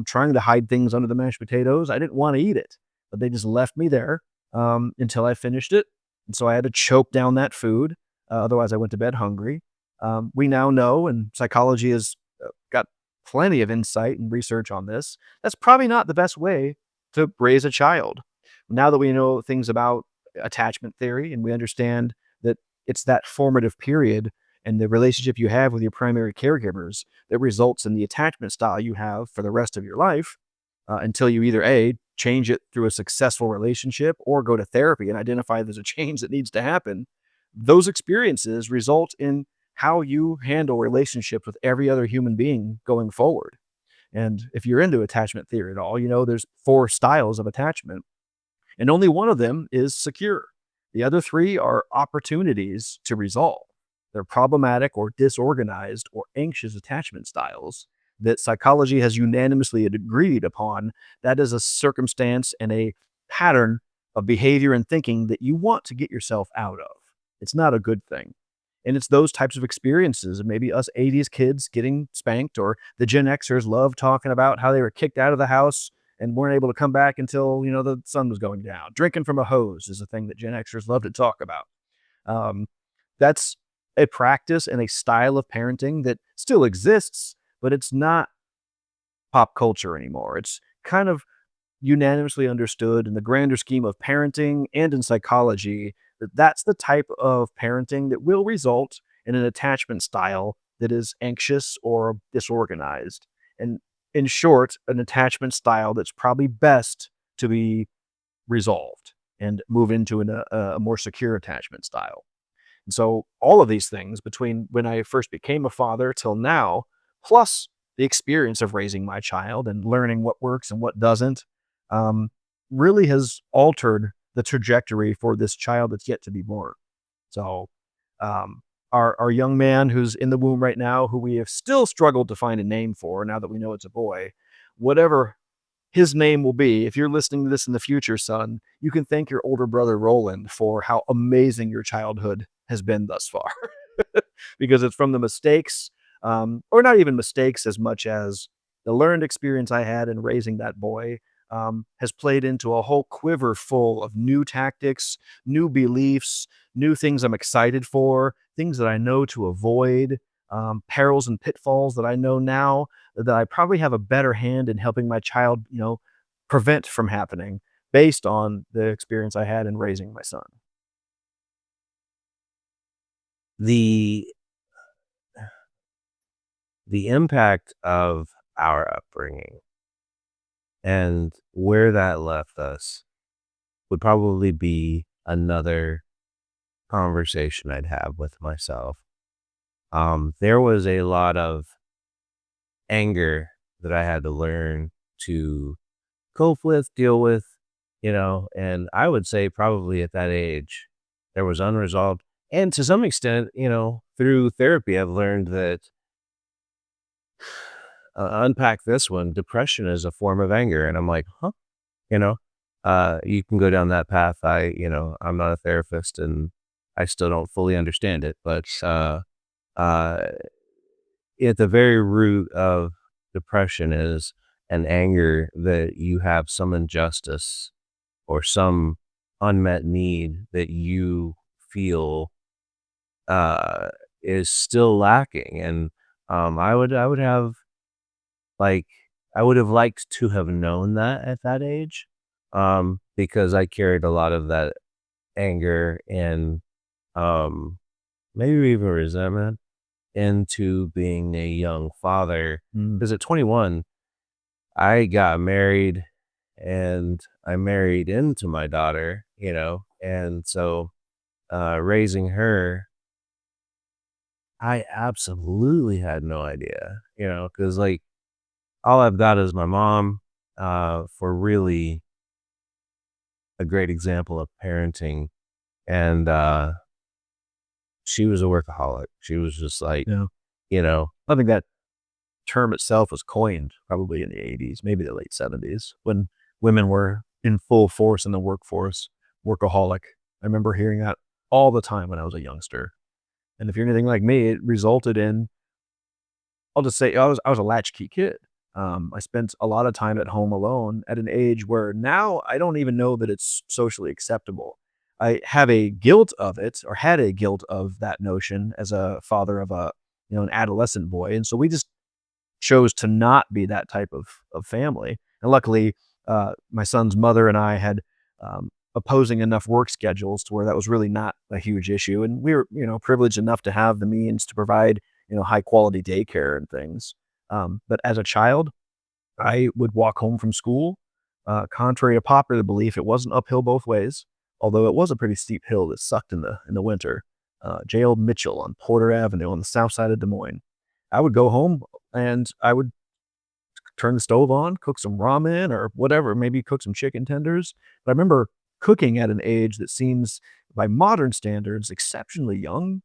trying to hide things under the mashed potatoes. I didn't want to eat it, but they just left me there until I finished it. And so I had to choke down that food. Otherwise, I went to bed hungry. We now know, and psychology has got plenty of insight and research on this. That's probably not the best way to raise a child. Now that we know things about attachment theory and we understand that it's that formative period and the relationship you have with your primary caregivers that results in the attachment style you have for the rest of your life until you either A, change it through a successful relationship or go to therapy and identify there's a change that needs to happen. Those experiences result in how you handle relationships with every other human being going forward. And if you're into attachment theory at all, there's 4 styles of attachment. and only one of them is secure. The other three are opportunities to resolve. They're problematic or disorganized or anxious attachment styles that psychology has unanimously agreed upon. That is a circumstance and a pattern of behavior and thinking that you want to get yourself out of. It's not a good thing. And it's those types of experiences, maybe us 80s kids getting spanked, or the Gen Xers love talking about how they were kicked out of the house and weren't able to come back until, the sun was going down. Drinking from a hose is a thing that Gen Xers love to talk about. Um, that's a practice and a style of parenting that still exists, but it's not pop culture anymore. It's kind of unanimously understood in the grander scheme of parenting and in psychology that that's the type of parenting that will result in an attachment style that is anxious or disorganized. And in short, an attachment style that's probably best to be resolved and move into a more secure attachment style. And so all of these things between when I first became a father till now, plus the experience of raising my child and learning what works and what doesn't, um, really has altered the trajectory for this child that's yet to be born. So, um, our young man who's in the womb right now, who we have still struggled to find a name for, now that we know it's a boy, whatever his name will be. If you're listening to this in the future, son, you can thank your older brother Roland for how amazing your childhood has been thus far, because it's from the mistakes, or not even mistakes as much as the learned experience I had in raising that boy. Has played into a whole quiver full of new tactics, new beliefs, new things I'm excited for, things that I know to avoid, perils and pitfalls that I know now that I probably have a better hand in helping my child, prevent from happening based on the experience I had in raising my son. The the impact of our upbringing and where that left us would probably be another conversation I'd have with myself. There was a lot of anger that I had to learn to cope with, deal with, and I would say probably at that age, there was unresolved. And to some extent, through therapy, I've learned that unpack this one, depression is a form of anger. And I'm like, huh, you know, you can go down that path. I'm not a therapist and I still don't fully understand it, but, uh, at the very root of depression is an anger that you have some injustice or some unmet need that you feel uh, is still lacking. And I would have like I would have liked to have known that at that age, because I carried a lot of that anger and um, maybe even resentment into being a young father. Mm. Because at 21, I got married and I married into my daughter, and so raising her, I absolutely had no idea, because like all I've got is my mom for really a great example of parenting. And she was a workaholic. She was just like, Yeah. you know, I think that term itself was coined probably in the 80s, maybe the late 70s, when women were in full force in the workforce, workaholic. I remember hearing that all the time when I was a youngster. And if you're anything like me, it resulted in, I'll just say I was a latchkey kid. I spent a lot of time at home alone at an age where now I don't even know that it's socially acceptable. I have a guilt of it, or had a guilt of that notion as a father of an adolescent boy. And so we just chose to not be that type of family. And luckily, my son's mother and I had opposing enough work schedules to where that was really not a huge issue. And we were, privileged enough to have the means to provide, high quality daycare and things. But as a child, I would walk home from school. Contrary to popular belief, it wasn't uphill both ways, although it was a pretty steep hill that sucked in the winter. J. L. Mitchell on Porter Avenue on the south side of Des Moines. I would go home and I would turn the stove on, cook some ramen or whatever, maybe cook some chicken tenders. But I remember cooking at an age that seems, by modern standards, exceptionally young.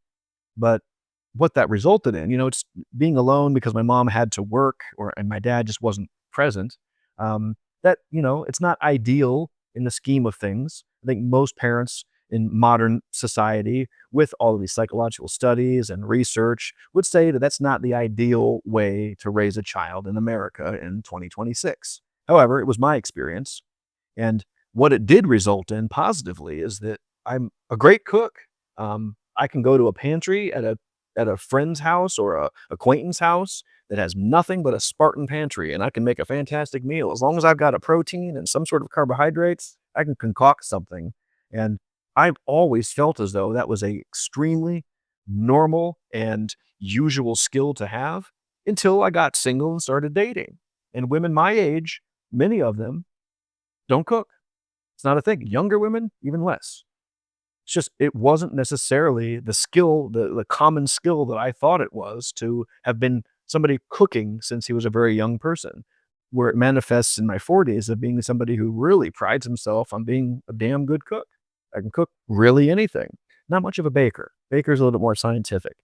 But what that resulted in, it's being alone because my mom had to work and my dad just wasn't present. That, it's not ideal in the scheme of things. I think most parents in modern society, with all of these psychological studies and research, would say that that's not the ideal way to raise a child in America in 2026. However, it was my experience. And what it did result in positively is that I'm a great cook. I can go to a pantry at a friend's house or a acquaintance house that has nothing but a Spartan pantry, and I can make a fantastic meal. As long as I've got a protein and some sort of carbohydrates, I can concoct something. And I've always felt as though that was a extremely normal and usual skill to have until I got single and started dating. And women my age, many of them don't cook. It's not a thing. Younger women, even less. It's just it wasn't necessarily the skill, the common skill that I thought it was to have been somebody cooking since he was a very young person, where it manifests in my 40s of being somebody who really prides himself on being a damn good cook. I can cook really anything. Not much of a baker. Baker's a little bit more scientific.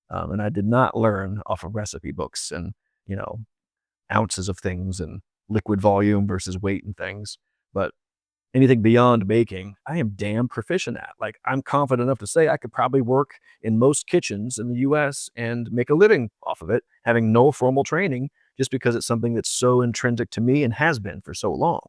And I did not learn off of recipe books and, you know, ounces of things and liquid volume versus weight and things. But anything beyond baking, I am damn proficient at. Like, I'm confident enough to say I could probably work in most kitchens in the US and make a living off of it, having no formal training, just because it's something that's so intrinsic to me and has been for so long.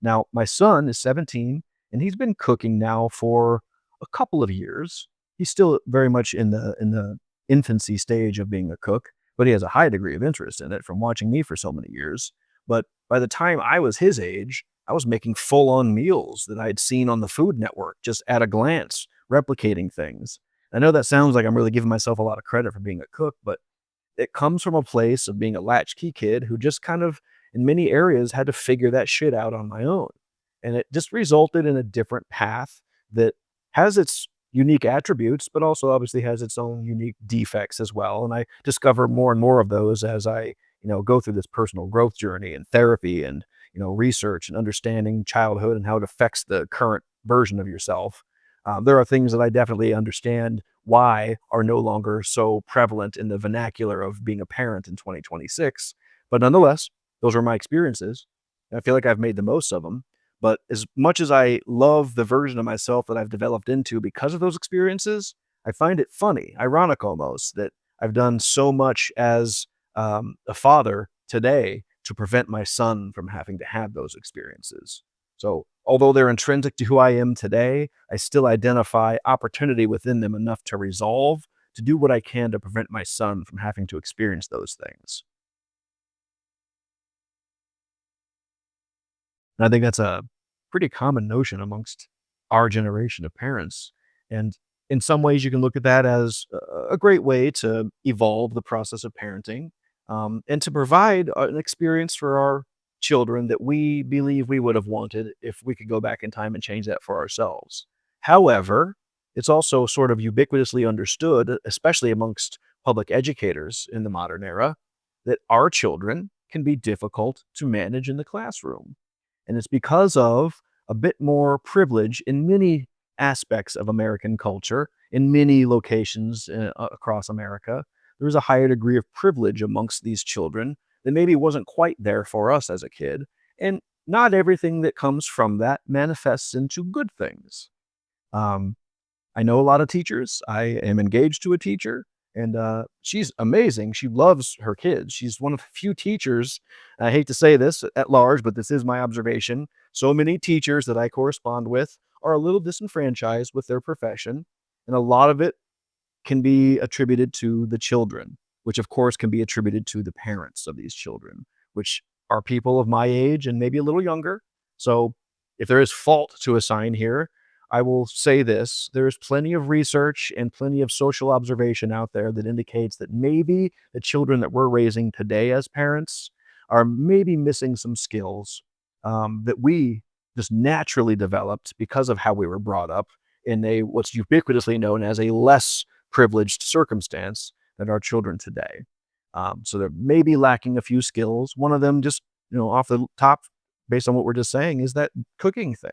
Now, my son is 17 and he's been cooking now for a couple of years. He's still very much in the infancy stage of being a cook, but he has a high degree of interest in it from watching me for so many years. But by the time I was his age, I was making full-on meals that I'd seen on the Food Network just at a glance, replicating things. I know that sounds like I'm really giving myself a lot of credit for being a cook, but it comes from a place of being a latchkey kid who just kind of, in many areas, had to figure that shit out on my own. And it just resulted in a different path that has its unique attributes, but also obviously has its own unique defects as well. And I discover more and more of those as I, go through this personal growth journey and therapy and, research and understanding childhood and how it affects the current version of yourself. There are things that I definitely understand why are no longer so prevalent in the vernacular of being a parent in 2026. But nonetheless, those are my experiences. And I feel like I've made the most of them. But as much as I love the version of myself that I've developed into because of those experiences, I find it funny, ironic almost, that I've done so much as a father today to prevent my son from having to have those experiences. So, although they're intrinsic to who I am today, I still identify opportunity within them enough to resolve to do what I can to prevent my son from having to experience those things. And I think that's a pretty common notion amongst our generation of parents. And in some ways, you can look at that as a great way to evolve the process of parenting and to provide an experience for our children that we believe we would have wanted if we could go back in time and change that for ourselves. However, it's also sort of ubiquitously understood, especially amongst public educators in the modern era, that our children can be difficult to manage in the classroom. And it's because of a bit more privilege in many aspects of American culture, in many locations across America. There's a higher degree of privilege amongst these children that maybe wasn't quite there for us as a kid. And not everything that comes from that manifests into good things. Um, I know a lot of teachers. I am engaged to a teacher, and she's amazing. She loves her kids. She's one of the few teachers, I hate to say this at large, but this is my observation. So many teachers that I correspond with are a little disenfranchised with their profession, and a lot of it can be attributed to the children, which of course can be attributed to the parents of these children, which are people of my age and maybe a little younger. So if there is fault to assign here, I will say this. There's plenty of research and plenty of social observation out there that indicates that maybe the children that we're raising today as parents are maybe missing some skills that we just naturally developed because of how we were brought up in a what's ubiquitously known as a less privileged circumstance than our children today. So they're maybe lacking a few skills. One of them, just off the top, based on what we're just saying, is that cooking thing.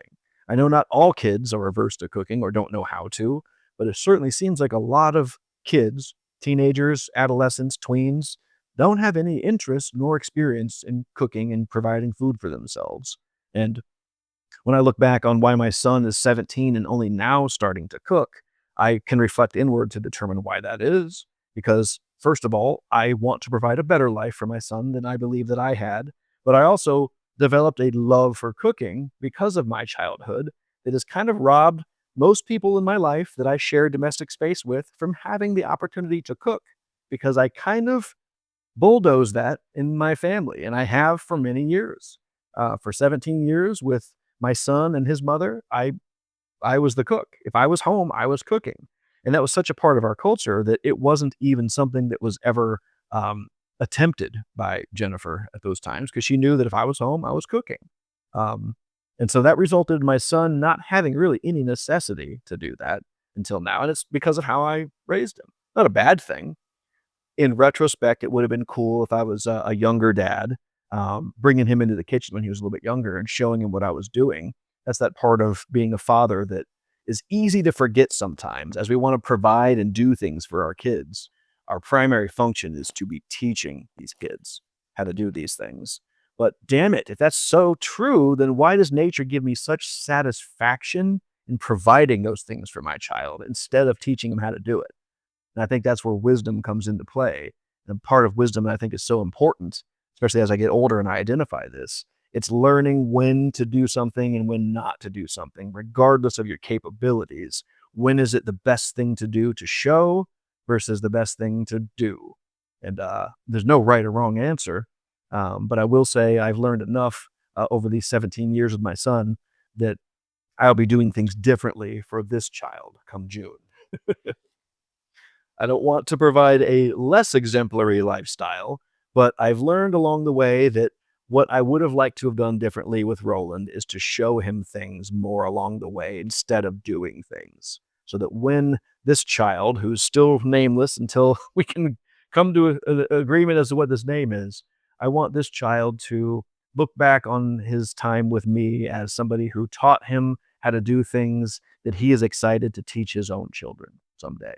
I know not all kids are averse to cooking or don't know how to, but it certainly seems like a lot of kids, teenagers, adolescents, tweens, don't have any interest nor experience in cooking and providing food for themselves. And when I look back on why my son is 17 and only now starting to cook, I can reflect inward to determine why that is. Because, first of all, I want to provide a better life for my son than I believe that I had. But I also developed a love for cooking because of my childhood that has kind of robbed most people in my life that I share domestic space with from having the opportunity to cook because I kind of bulldoze that in my family, and I have for many years. For 17 years with my son and his mother, I was the cook. If I was home, I was cooking, and that was such a part of our culture that it wasn't even something that was ever attempted by Jennifer at those times because she knew that if I was home, I was cooking. Um, and so that resulted in my son not having really any necessity to do that until now, and it's because of how I raised him. Not a bad thing in retrospect, it would have been cool if I was a younger dad, bringing him into the kitchen when he was a little bit younger and showing him what I was doing. That's that part of being a father that is easy to forget sometimes as we want to provide and do things for our kids. Our primary function is to be teaching these kids how to do these things. But damn it, if that's so true, then why does nature give me such satisfaction in providing those things for my child instead of teaching him how to do it? And I think that's where wisdom comes into play. And part of wisdom that I think is so important, especially as I get older and I identify this, it's learning when to do something and when not to do something, regardless of your capabilities. When is it the best thing to do to show versus the best thing to do? And there's no right or wrong answer. But I will say I've learned enough over these 17 years with my son that I'll be doing things differently for this child come June. I don't want to provide a less exemplary lifestyle, but I've learned along the way that what I would have liked to have done differently with Roland is to show him things more along the way instead of doing things. So that when this child, who's still nameless until we can come to an agreement as to what this name is, I want this child to look back on his time with me as somebody who taught him how to do things that he is excited to teach his own children someday.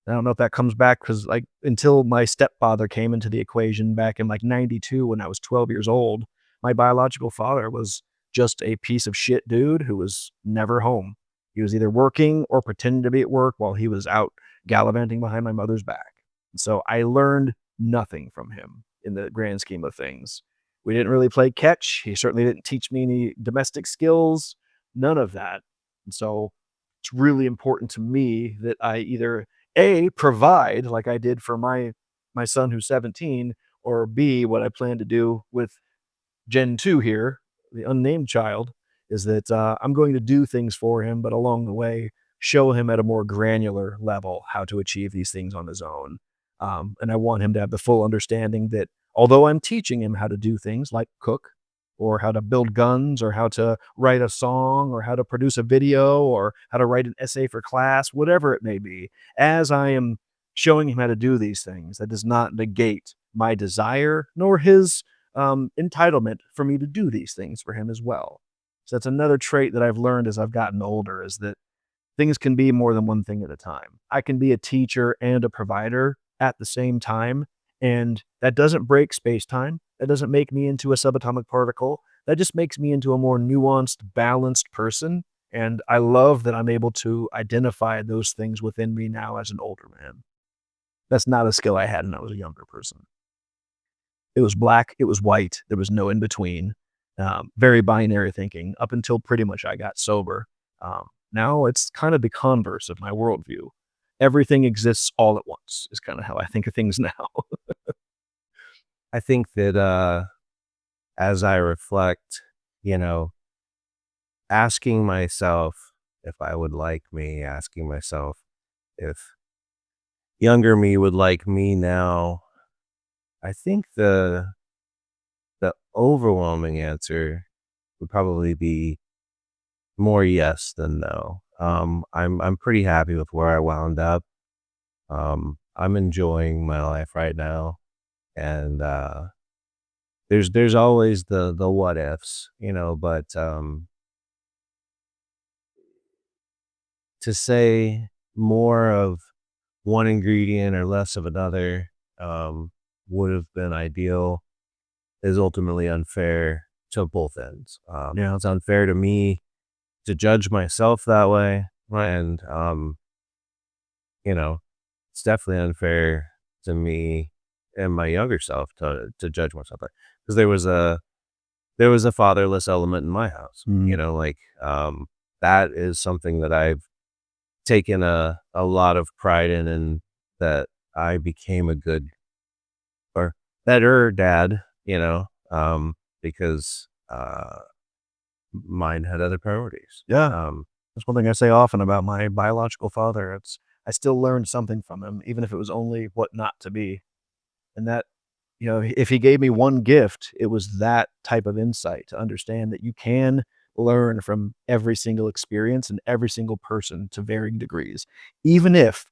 I don't know if that comes back because, like, until my stepfather came into the equation back in like 92 when I was 12 years old, my biological father was just a piece of shit dude who was never home. He was either working or pretending to be at work while he was out gallivanting behind my mother's back. And so I learned nothing from him in the grand scheme of things. We didn't really play catch. He certainly didn't teach me any domestic skills, none of that. And so it's really important to me that I either a, provide like I did for my son who's 17, or B, what I plan to do with Gen 2 here, the unnamed child, is that I'm going to do things for him, but along the way, show him at a more granular level how to achieve these things on his own. And I want him to have the full understanding that although I'm teaching him how to do things like cook, or how to build guns, or how to write a song, or how to produce a video, or how to write an essay for class, whatever it may be, as I am showing him how to do these things, that does not negate my desire nor his entitlement for me to do these things for him as well. So that's another trait that I've learned as I've gotten older is that things can be more than one thing at a time. I can be a teacher and a provider at the same time, and that doesn't break space time. That doesn't make me into a subatomic particle. That just makes me into a more nuanced, balanced person. And I love that I'm able to identify those things within me now as an older man. That's not a skill I had when I was a younger person. It was black, it was white, there was no in between. Very binary thinking up until pretty much I got sober. Now it's kind of the converse of my worldview. Everything exists all at once, is kind of how I think of things now. I think that as I reflect, you know, asking myself if I would like me, asking myself if younger me would like me now, I think the overwhelming answer would probably be more yes than no. I'm pretty happy with where I wound up. I'm enjoying my life right now, and there's always the what ifs, you know, but to say more of one ingredient or less of another would have been ideal is ultimately unfair to both ends. Yeah. It's unfair to me to judge myself that way, and you know, it's definitely unfair to me and my younger self to judge myself because there was a fatherless element in my house. Mm. That is something that I've taken a lot of pride in, and that I became a good or better dad, because mine had other priorities. Yeah. That's one thing I say often about my biological father. It's I still learned something from him, even if it was only what not to be. And that, if he gave me one gift, it was that type of insight to understand that you can learn from every single experience and every single person to varying degrees, even if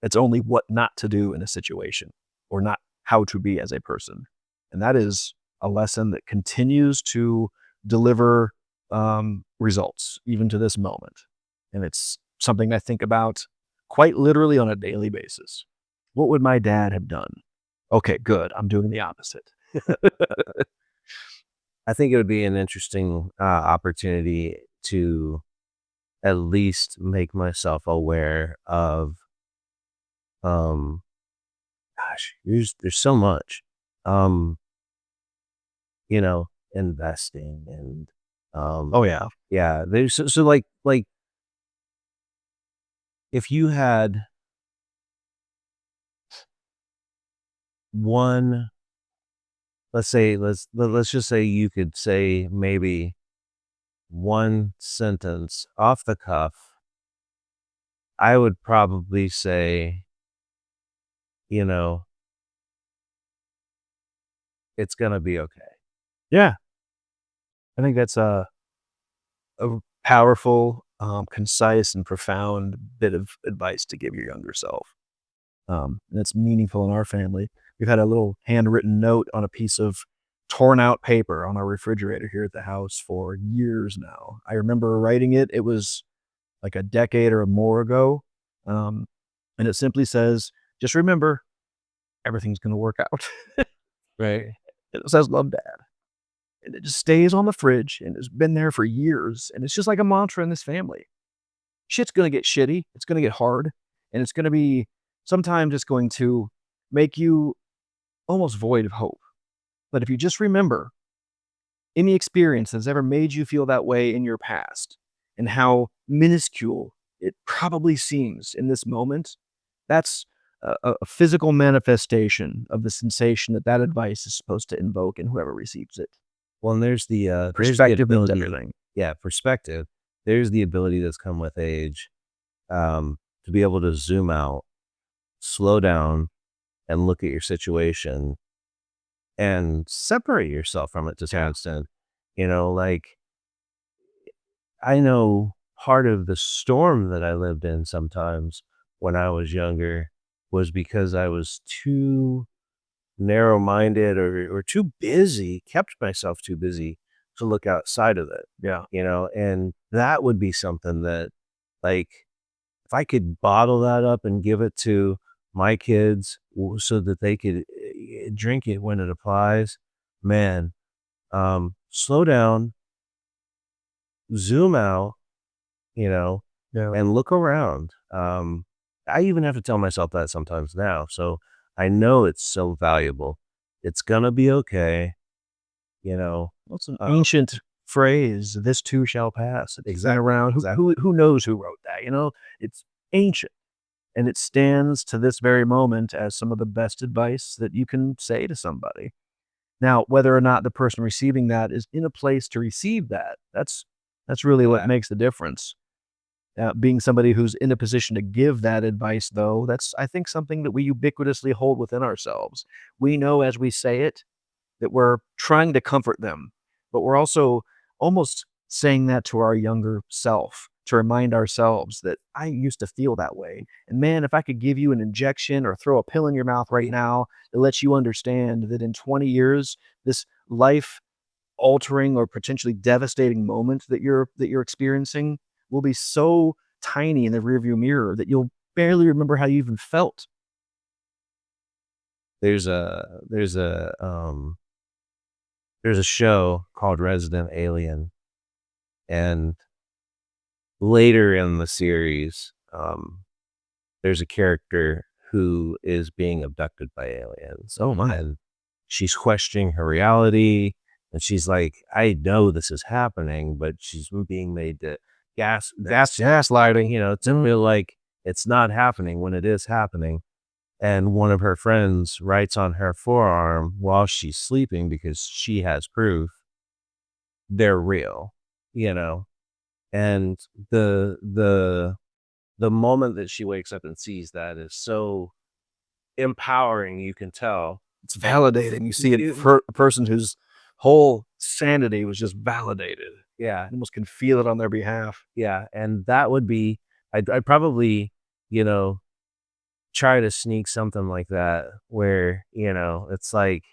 it's only what not to do in a situation or not how to be as a person. And that is a lesson that continues to deliver results even to this moment. And it's something I think about quite literally on a daily basis. What would my dad have done? Okay, good. I'm doing the opposite. I think it would be an interesting opportunity to at least make myself aware of, um, gosh, there's so much, um, investing and, Oh, yeah. yeah, there's so, like if you had one, let's just say you could say maybe one sentence off the cuff, I would probably say, you know, it's gonna be okay. Yeah. I think that's a powerful, concise, and profound bit of advice to give your younger self. And it's meaningful in our family. We've had a little handwritten note on a piece of torn out paper on our refrigerator here at the house for years now. I remember writing it. It was like a decade or more ago. Um, and it simply says, just remember, everything's going to work out. Right. It says, love dad. And it just stays on the fridge and it's been there for years. And it's just like a mantra in this family. Shit's going to get shitty. It's going to get hard. And it's going to be sometimes it's going to make you almost void of hope. But if you just remember any experience that's ever made you feel that way in your past and how minuscule it probably seems in this moment, that's a physical manifestation of the sensation that that advice is supposed to invoke in whoever receives it. Well, and there's the Perspective is ability, everything. yeah, perspective. There's the ability that's come with age, to be able to zoom out, slow down, and look at your situation and separate yourself from it to some Yeah. extent. Like I know part of the storm that I lived in sometimes when I was younger was because I was too narrow-minded or too busy, kept myself too busy to look outside of it, Yeah. and that would be something that, like, if I could bottle that up and give it to my kids so that they could drink it when it applies, man, slow down, zoom out, you know, Yeah. and look around. I even have to tell myself that sometimes now. So I know it's so valuable. It's gonna be okay, you know. What's an Uh, ancient phrase? This too shall pass. It's been exactly, around. exactly. Who knows who wrote that? It's ancient. And it stands to this very moment as some of the best advice that you can say to somebody. Now, whether or not the person receiving that is in a place to receive that, that's really what Yeah. makes the difference. Being somebody who's in a position to give that advice, though, that's I think something that we ubiquitously hold within ourselves. We know as we say it that we're trying to comfort them, but we're also almost saying that to our younger self to remind ourselves that I used to feel that way. And man, if I could give you an injection or throw a pill in your mouth right now that lets you understand that in 20 years, this life altering or potentially devastating moment that you're experiencing will be so tiny in the rearview mirror that you'll barely remember how you even felt. There's a show called Resident Alien, and later in the series, there's a character who is being abducted by aliens. Oh my. And she's questioning her reality, and she's like, "I know this is happening," but she's being made to gaslighting, to feel like it's not happening when it is happening. And one of her friends writes on her forearm while she's sleeping because she has proof they're real, you know. And the moment that she wakes up and sees that is so empowering, you can tell. It's validating. You see it for a person whose whole sanity was just validated. Yeah, You almost can feel it on their behalf. yeah, and that would be I'd probably, you know, try to sneak something like that where, it's like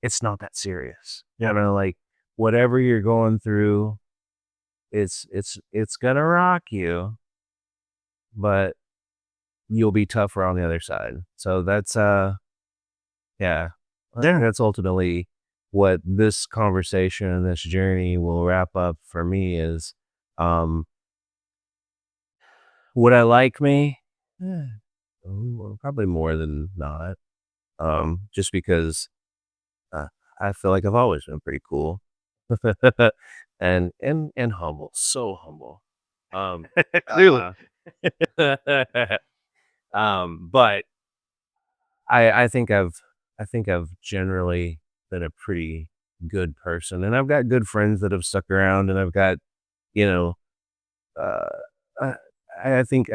it's not that serious. Like whatever you're going through, it's gonna rock you, but you'll be tougher on the other side. So that's yeah. I think that's ultimately what this conversation and this journey will wrap up for me is um would I like me? Eh, well, probably more than not. Just because uh, I feel like I've always been pretty cool. and humble, so humble. Um Clearly. but I think I've generally been a pretty good person, and I've got good friends that have stuck around, and I've got, you know, uh, I I think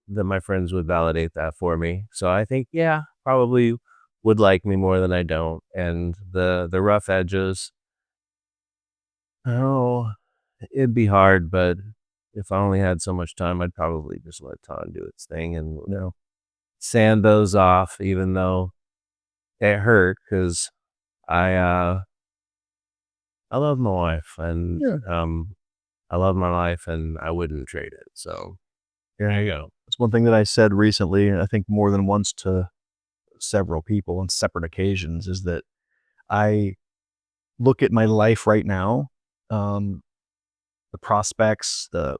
that my friends would validate that for me. So I think, yeah, probably would like me more than I don't, and the rough edges, oh, it'd be hard, but if I only had so much time, I'd probably just let time do its thing and, sand those off, even though it hurt because I, uh, I love my wife and, Yeah. I love my life and I wouldn't trade it. So here I go. It's one thing that I said recently, and I think more than once to several people on separate occasions, is that I look at my life right now, um, the prospects, the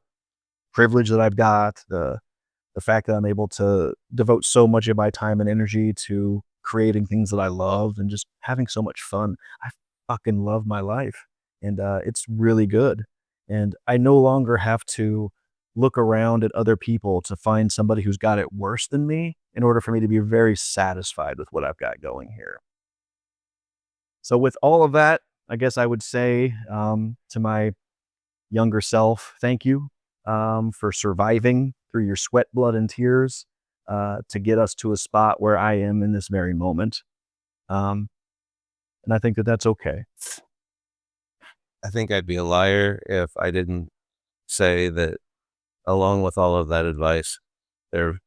privilege that I've got, the fact that I'm able to devote so much of my time and energy to creating things that I love and just having so much fun. I fucking love my life, and it's really good. And I no longer have to look around at other people to find somebody who's got it worse than me in order for me to be very satisfied with what I've got going here. So, with all of that, I guess I would say to my younger self, thank you for surviving through your sweat, blood, and tears to get us to a spot where I am in this very moment. Um, and I think that that's okay. I think I'd be a liar if I didn't say that along with all of that advice, there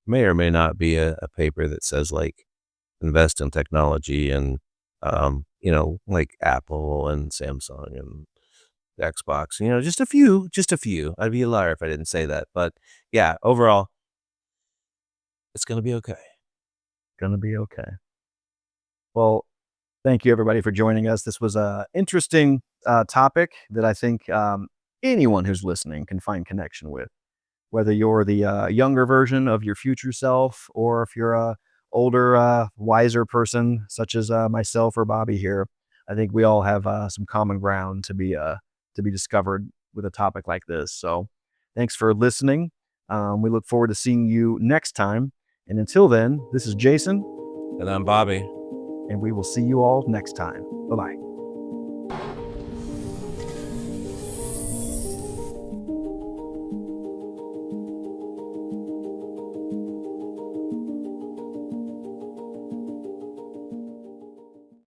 may or may not be a paper that says like invest in technology and, like Apple and Samsung and Xbox, just a few. I'd be a liar if I didn't say that. But yeah, overall, it's going to be okay. Gonna be okay. Well, thank you everybody for joining us. This was a interesting topic that I think anyone who's listening can find connection with. Whether you're the younger version of your future self, or if you're a older, wiser person such as myself or Bobby here, I think we all have some common ground to be discovered with a topic like this. So, thanks for listening. We look forward to seeing you next time. And until then, this is Jason, And I'm Bobby. and we will see you all next time. Bye bye.